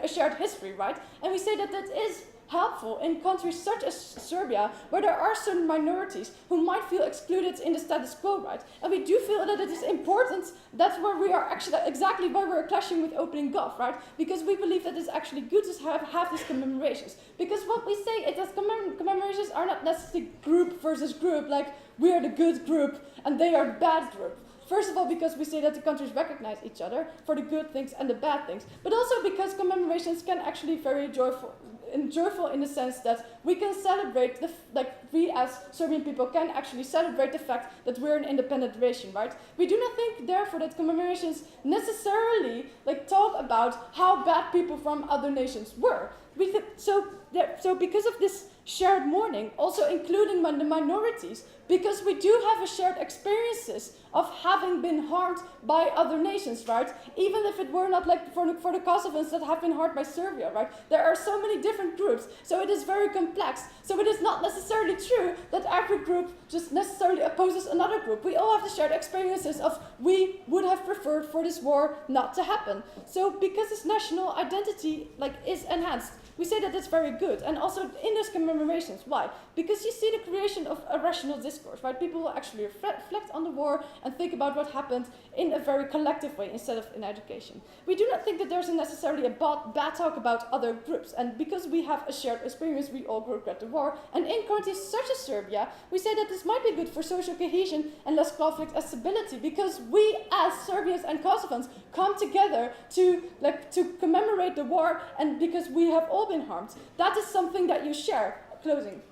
a shared history, right? And we say that that is helpful in countries such as Serbia, where there are certain minorities who might feel excluded in the status quo, right? And we do feel that it is important. That's where we are actually exactly why we're clashing with opening Gov, right? Because we believe that it's actually good to have these commemorations. Because what we say is that commemorations are not necessarily group versus group, like we are the good group and they are the bad group. First of all, because we say that the countries recognize each other for the good things and the bad things, but also because commemorations can actually be very joyful in the sense that we can celebrate we as Serbian people can actually celebrate the fact that we're an independent nation, right? We do not think, therefore, that commemorations necessarily talk about how bad people from other nations were. So because of this shared mourning, also including the minorities, because we do have a shared experiences of having been harmed by other nations, right? Even if it were not like for the Kosovans that have been harmed by Serbia, right? There are so many different groups, so it is very complex. So it is not necessarily true that every group just necessarily opposes another group. We all have the shared experiences of we would have preferred for this war not to happen. So because this national identity is enhanced, we say that that's very good. And also in those commemorations, why? Because you see the creation of a rational discourse, right? People will actually reflect on the war and think about what happened in a very collective way instead of in education. We do not think that there's necessarily a bad talk about other groups. And because we have a shared experience, we all regret the war. And in countries such as Serbia, we say that this might be good for social cohesion and less conflict and stability, because we as Serbians and Kosovans come together to commemorate the war, and because we have all been harmed. That is something that you share. Closing.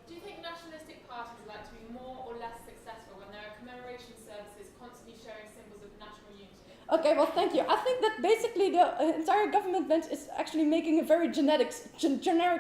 Do you think nationalistic parties are like to be more or less successful when there are commemoration services constantly sharing symbols of national unity? Okay, well, thank you. I think that basically the entire government bench is actually making a very generic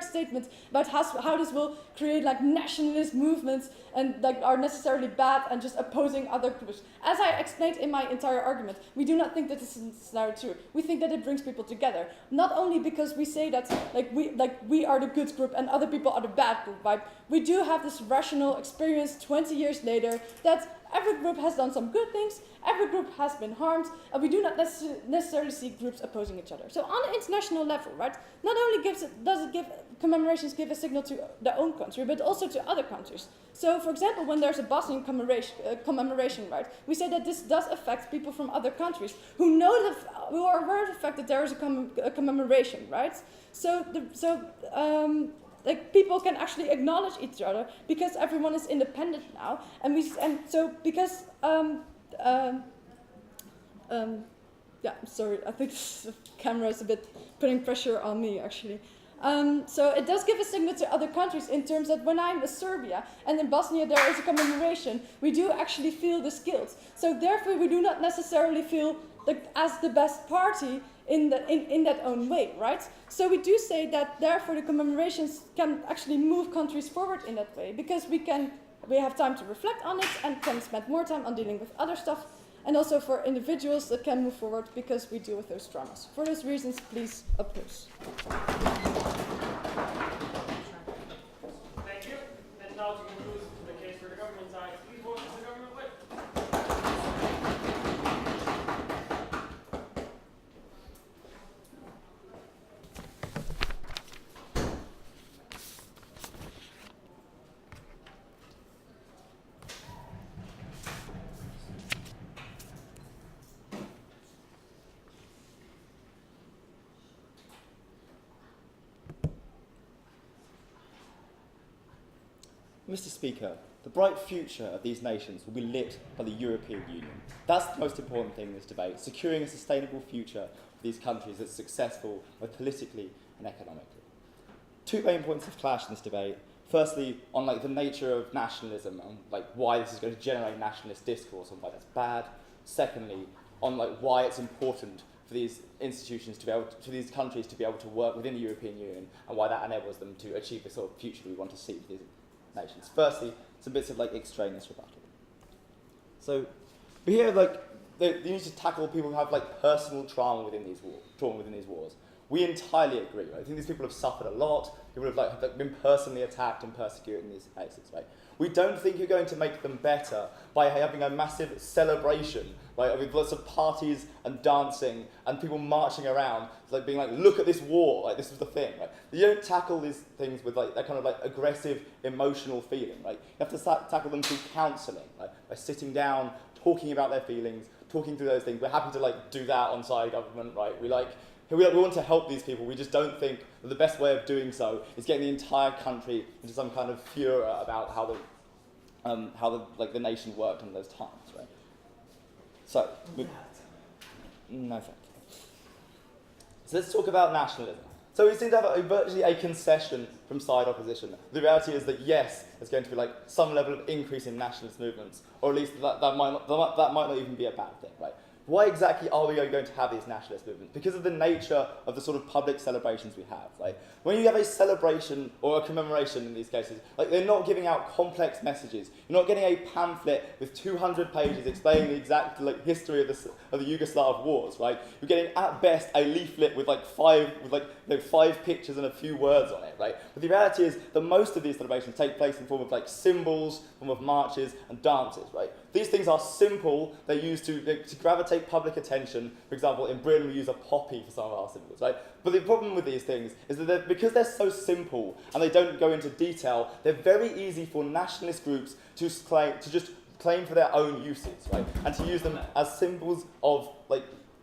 statement about how this will create nationalist movements and are necessarily bad and just opposing other groups. As I explained in my entire argument, we do not think that this is necessarily true. We think that it brings people together. Not only because we say that we are the good group and other people are the bad group, right? We do have this rational experience 20 years later that every group has done some good things, every group has been harmed, and we do not necessarily see groups opposing each other. So on an international level, right, not only commemorations give a signal to their own country, but also to other countries. So, for example, when there's a Bosnian commemoration, right, we say that this does affect people from other countries who are aware of the fact that there is a commemoration, right? People can actually acknowledge each other because everyone is independent now, yeah, I'm sorry, I think the camera is a bit putting pressure on me, actually. So it does give a signal to other countries in terms that when I'm in Serbia and in Bosnia there is a commemoration, we do actually feel this guilt. So therefore we do not necessarily feel as the best party in that own way, right? So we do say that therefore the commemorations can actually move countries forward in that way, because we have time to reflect on it and can spend more time on dealing with other stuff. and also for individuals that can move forward because we deal with those traumas. For those reasons, please oppose. Thank you. And now to conclude the case for the government side, please vote for the government whip. Mr. Speaker, the bright future of these nations will be lit by the European Union. That's the most important thing in this debate, securing a sustainable future for these countries that's successful both politically and economically. Two main points of clash in this debate. Firstly, on the nature of nationalism and why this is going to generate nationalist discourse and why that's bad. Secondly, on why it's important for these institutions to be able to, for these countries to be able to work within the European Union and why that enables them to achieve the sort of future we want to see for these nations. Firstly, some bits of extraneous rebuttal. So we hear you need to tackle people who have personal trauma within these wars. We entirely agree. Right? I think these people have suffered a lot. People have been personally attacked and persecuted in these cases. Right? We don't think you're going to make them better by having a massive celebration, right, with lots of parties and dancing and people marching around, being look at this war, this is the thing. Right? You don't tackle these things with that kind of aggressive emotional feeling. Right? You have to tackle them through counselling, right? By sitting down, talking about their feelings, talking through those things. We're happy to do that on side government. Right? We want to help these people. We just don't think that the best way of doing so is getting the entire country into some kind of furor about how the nation worked in those times, right? So, no thank you. So let's talk about nationalism. So we seem to have virtually a concession from side opposition. The reality is that yes, there's going to be some level of increase in nationalist movements, or at least that might not even be a bad thing, right? Why exactly are we going to have these nationalist movements? Because of the nature of the sort of public celebrations we have. When you have a celebration or a commemoration in these cases, they're not giving out complex messages. You're not getting a pamphlet with 200 pages explaining the exact history of the Yugoslav wars. Right? You're getting at best a leaflet with five pictures and a few words on it. Right? But the reality is that most of these celebrations take place in the form of symbols, in the form of marches and dances. Right? These things are simple. They're used to gravitate public attention. For example, in Britain we use a poppy for some of our symbols, right? But the problem with these things is that because they're so simple and they don't go into detail, they're very easy for nationalist groups to just claim for their own uses, right? And to use them as symbols of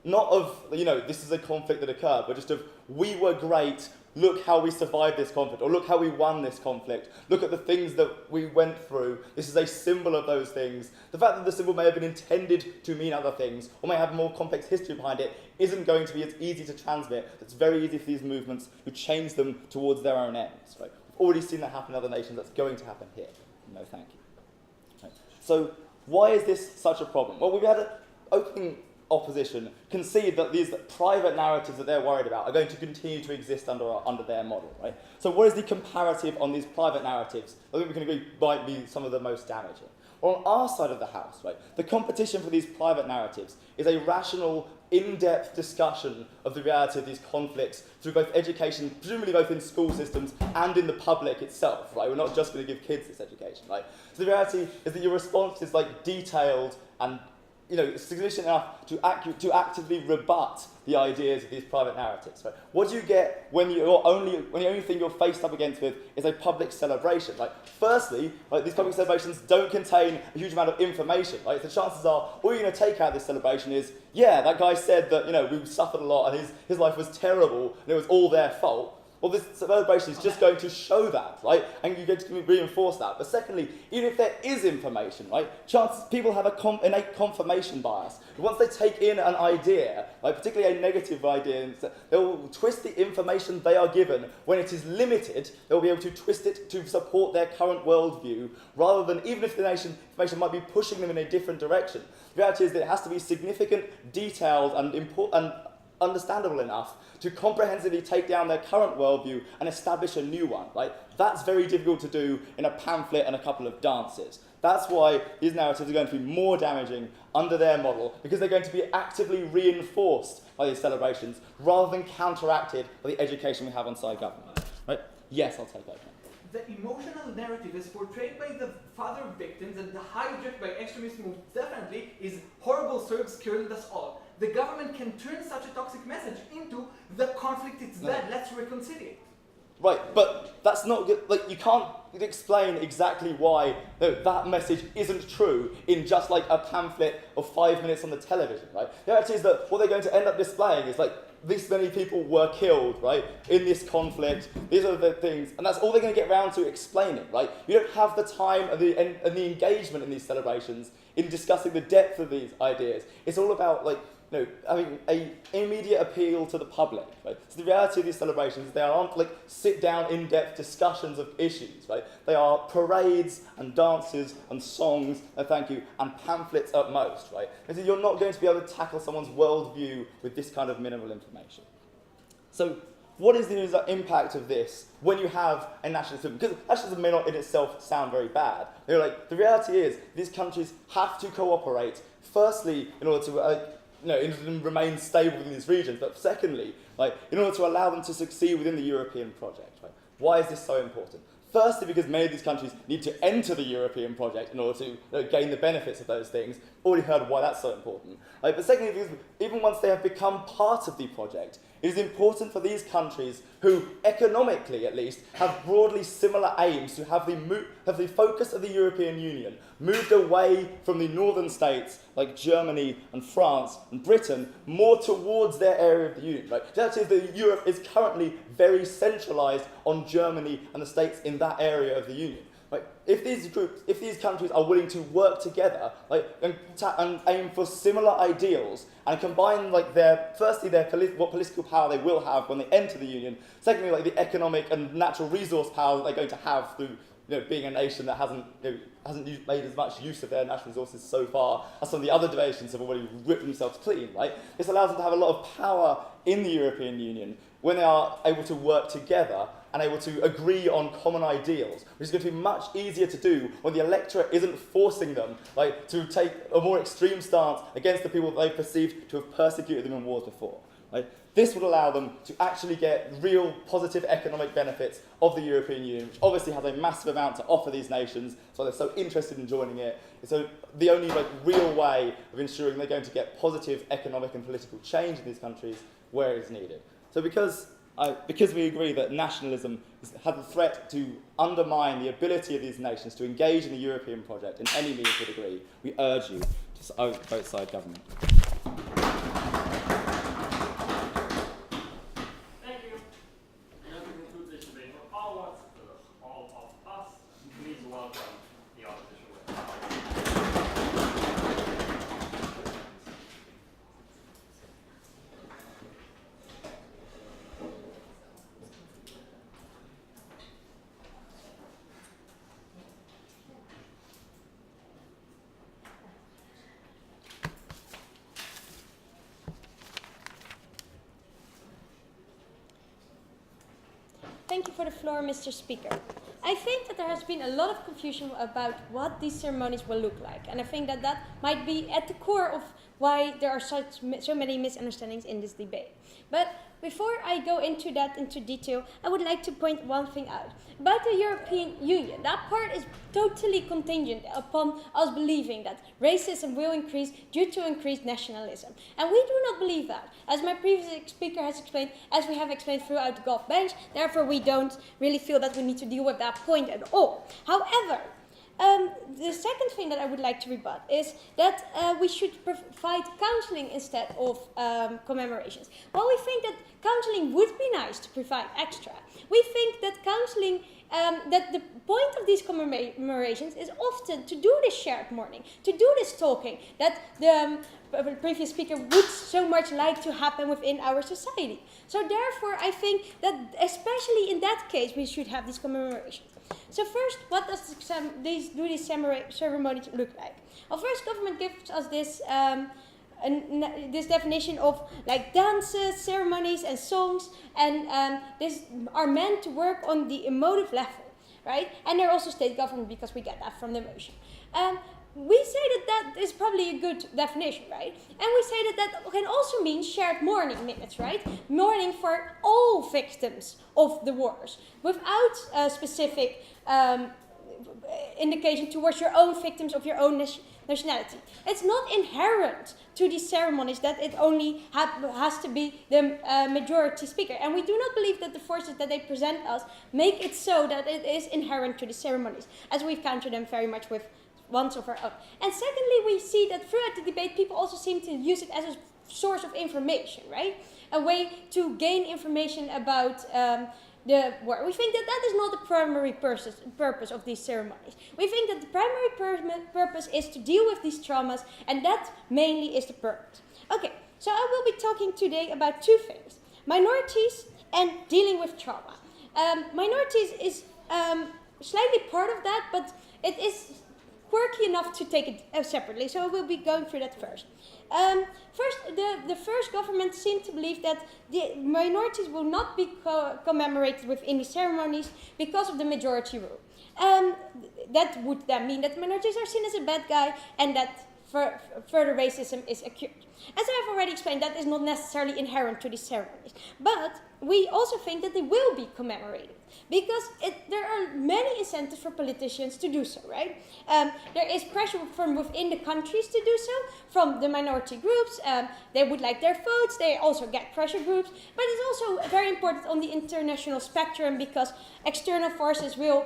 not of this is a conflict that occurred, but just of we were great. Look how we survived this conflict, or look how we won this conflict. Look at the things that we went through. This is a symbol of those things. The fact that the symbol may have been intended to mean other things, or may have a more complex history behind it, isn't going to be as easy to transmit. It's very easy for these movements to change them towards their own ends. Right? We've already seen that happen in other nations. That's going to happen here. No, thank you. Right. So why is this such a problem? Well, we've had an opening opposition concede that these private narratives that they're worried about are going to continue to exist under their model, right? So what is the comparative on these private narratives? I think we can agree might be some of the most damaging. Or on our side of the house, right, the competition for these private narratives is a rational, in-depth discussion of the reality of these conflicts through both education, presumably both in school systems and in the public itself, right? We're not just going to give kids this education, right? So the reality is that your response is detailed and sufficient enough to actively rebut the ideas of these private narratives. Right? What do you get when the only thing you're faced up against with is a public celebration? Firstly, these public celebrations don't contain a huge amount of information. Right? The chances are all you're going to take out of this celebration is, yeah, that guy said that we suffered a lot and his life was terrible and it was all their fault. Well, this celebration is just going to show that, right? And you're going to reinforce that. But secondly, even if there is information, right, chances people have an innate confirmation bias. Once they take in an idea, particularly a negative idea, they'll twist the information they are given. When it is limited, they'll be able to twist it to support their current worldview, rather than, even if the information might be pushing them in a different direction. The reality is that it has to be significant, detailed, and understandable enough to comprehensively take down their current worldview and establish a new one, right? That's very difficult to do in a pamphlet and a couple of dances. That's why these narratives are going to be more damaging under their model, because they're going to be actively reinforced by these celebrations rather than counteracted by the education we have on side government. Right? Yes, I'll take that. The emotional narrative is portrayed by the father victims and the hijacked by extremist movements definitely is horrible Serbs killed us all. The government can turn such a toxic message into the conflict is dead, let's reconcile. Right, but that's not good. Like, you can't explain exactly why that message isn't true in just like a pamphlet of 5 minutes on the television, right? The reality is that what they're going to end up displaying is like, this many people were killed, right, in this conflict. These are the things, and that's all they're going to get around to explaining, right? You don't have the time and the engagement in these celebrations in discussing the depth of these ideas. It's all about like, having an immediate appeal to the public, right? So the reality of these celebrations, they aren't like sit-down, in-depth discussions of issues, right? They are parades and dances and songs, and pamphlets at most, right? And so you're not going to be able to tackle someone's worldview with this kind of minimal information. So what is the impact of this when you have a nationalism? Because nationalism may not in itself sound very bad. They're like, the reality is these countries have to cooperate, firstly, in order to remain stable in these regions, but secondly, in order to allow them to succeed within the European project. Right? Why is this so important? Firstly, because many of these countries need to enter the European project in order to gain the benefits of those things. Already heard why that's so important. But secondly, because even once they have become part of the project, it is important for these countries who, economically at least, have broadly similar aims to have the focus of the European Union moved away from the northern states like Germany and France and Britain more towards their area of the Union. Right? The reality is that Europe is currently very centralised on Germany and the states in that area of the Union. Right? If these countries are willing to work together and aim for similar ideals and combine what political power they will have when they enter the Union, secondly the economic and natural resource power that they're going to have through being a nation that hasn't made as much use of their natural resources so far as some of the other nations have already ripped themselves clean, right? This allows them to have a lot of power in the European Union when they are able to work together and able to agree on common ideals, which is going to be much easier to do when the electorate isn't forcing them to take a more extreme stance against the people that they perceived to have persecuted them in wars before. Right? This would allow them to actually get real positive economic benefits of the European Union, which obviously has a massive amount to offer these nations, so they're so interested in joining it. So the only real way of ensuring they're going to get positive economic and political change in these countries where it is needed. So because we agree that nationalism has the threat to undermine the ability of these nations to engage in the European project in any meaningful degree, we urge you to vote side government. Thank you. And to conclude this debate, for all of us, please welcome the opposition witness. Thank you for the floor, Mr. Speaker. I think that there has been a lot of confusion about what these ceremonies will look like, and I think that that might be at the core of why there are so many misunderstandings in this debate. But before I go into detail, I would like to point one thing out. About the European Union, that part is totally contingent upon us believing that racism will increase due to increased nationalism. And we do not believe that. As my previous speaker has explained, as we have explained throughout the Gulf Bench, therefore we don't really feel that we need to deal with that point at all. However, the second thing that I would like to rebut is that we should provide counseling instead of commemorations. While we think that counseling would be nice to provide extra, we think that counseling, that the point of these commemorations is often to do this shared mourning, to do this talking that the previous speaker would so much like to happen within our society. So therefore, I think that especially in that case, we should have these commemorations. So first, what does these ceremonies look like? Well, first, government gives us this this definition of dances, ceremonies, and songs, and these are meant to work on the emotive level. right? And they're also state government because we get that from the motion. We say that is probably a good definition, right? And we say that can also mean shared mourning minutes, right? Mourning for all victims of the wars without a specific indication towards your own victims of your own nationality. It's not inherent to these ceremonies that it only has to be the majority speaker. And we do not believe that the forces that they present us make it so that it is inherent to the ceremonies, as we've countered them very much with ones of our own. And secondly, we see that throughout the debate, people also seem to use it as a source of information, right? A way to gain information about the war. We think that is not the primary purpose of these ceremonies. We think that the primary purpose is to deal with these traumas, and that mainly is the purpose. Okay, so I will be talking today about two things: minorities and dealing with trauma. Minorities is slightly part of that, but it is quirky enough to take it separately, so I will be going through that first. First, the first government seemed to believe that the minorities will not be commemorated within the ceremonies because of the majority rule. That would then mean that minorities are seen as a bad guy and that further racism is occurred. As I have already explained, that is not necessarily inherent to these ceremonies. But we also think that they will be commemorated because there are many incentives for politicians to do so, right? There is pressure from within the countries to do so, from the minority groups. They would like their votes. They also get pressure groups. But it's also very important on the international spectrum because external forces will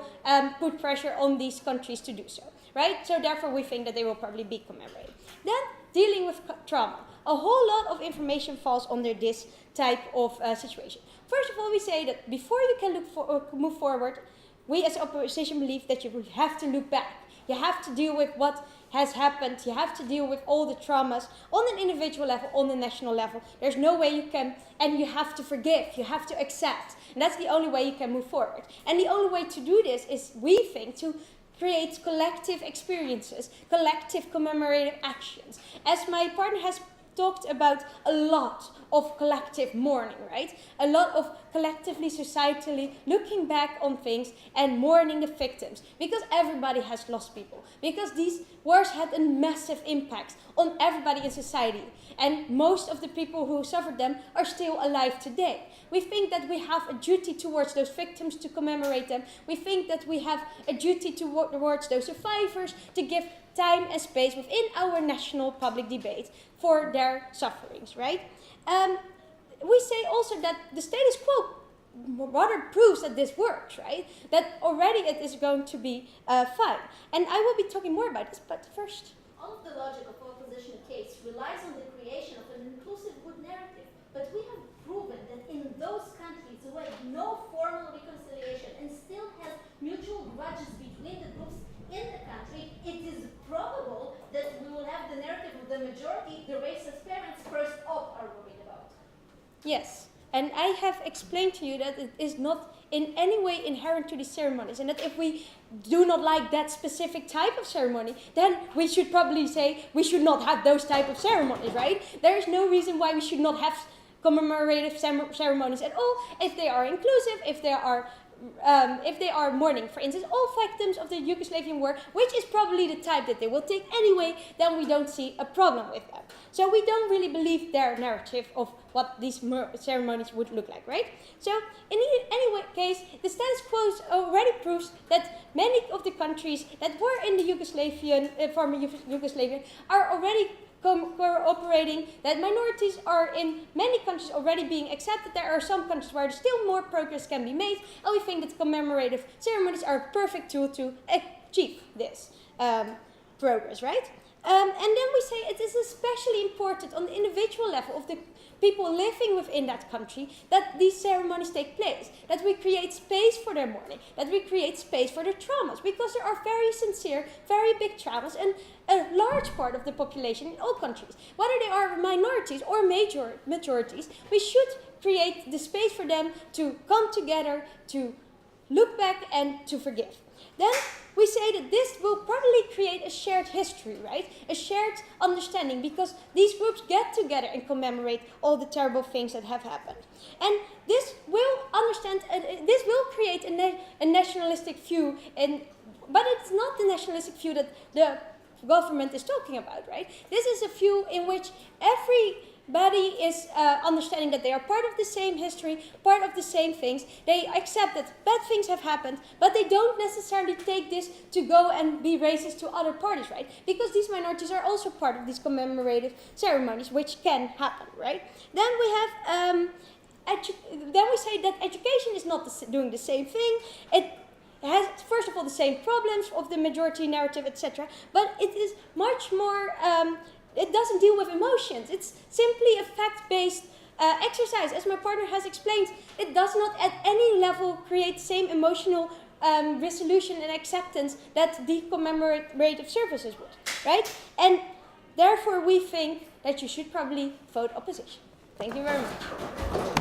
put pressure on these countries to do so, right? So therefore we think that they will probably be commemorated. Then, dealing with trauma. A whole lot of information falls under this type of situation. First of all, we say that before you can move forward, we as opposition believe that you have to look back. You have to deal with what has happened. You have to deal with all the traumas on an individual level, on the national level. There's no way you can, and you have to forgive. You have to accept. And that's the only way you can move forward. And the only way to do this is, we think, to create collective experiences, collective commemorative actions. As my partner has talked about, a lot of collective mourning, right? A lot of collectively, societally looking back on things and mourning the victims, because everybody has lost people, because these wars had a massive impact on everybody in society, and most of the people who suffered them are still alive today. We think that we have a duty towards those victims to commemorate them. We think that we have a duty towards those survivors to give time and space within our national public debate for their sufferings, right? We say also that the status quo rather proves that this works, right? That already it is going to be fine. And I will be talking more about this, but first. All of the logic of opposition case relies on the creation of an inclusive good narrative, but we have proven that in those countries who have no formal reconciliation and still have mutual grudges between the groups in the country, it is probable that we will have the narrative of the majority, the racist parents first up are worried about. Yes, and I have explained to you that it is not in any way inherent to these ceremonies, and that if we do not like that specific type of ceremony, then we should probably say we should not have those type of ceremonies, right? There is no reason why we should not have commemorative ceremonies at all, if they are inclusive, if they are mourning, for instance, all victims of the Yugoslavian war, which is probably the type that they will take anyway, then we don't see a problem with them. So we don't really believe their narrative of what these ceremonies would look like, right? So in any case, the status quo already proves that many of the countries that were in the former Yugoslavia are already cooperating, that minorities are in many countries already being accepted. There are some countries where still more progress can be made, and we think that commemorative ceremonies are a perfect tool to achieve this progress, right? And then we say it is especially important on the individual level of the people living within that country that these ceremonies take place, that we create space for their mourning, that we create space for their traumas, because there are very sincere, very big traumas, and a large part of the population in all countries, whether they are minorities or majorities, we should create the space for them to come together, to look back and to forgive. Then we say that this will probably create a shared history, right? A shared understanding, because these groups get together and commemorate all the terrible things that have happened. And this will this will create a nationalistic view, but it's not the nationalistic view that the government is talking about, right? This is a view in which everybody is understanding that they are part of the same history, part of the same things. They accept that bad things have happened, but they don't necessarily take this to go and be racist to other parties, right? Because these minorities are also part of these commemorative ceremonies, which can happen, right? Then we have, then we say that education is not doing the same thing. It has, first of all, the same problems of the majority narrative, etc. But it is much more, it doesn't deal with emotions. It's simply a fact-based exercise. As my partner has explained, it does not at any level create the same emotional resolution and acceptance that the commemorative services would, right? And therefore we think that you should probably vote opposition. Thank you very much.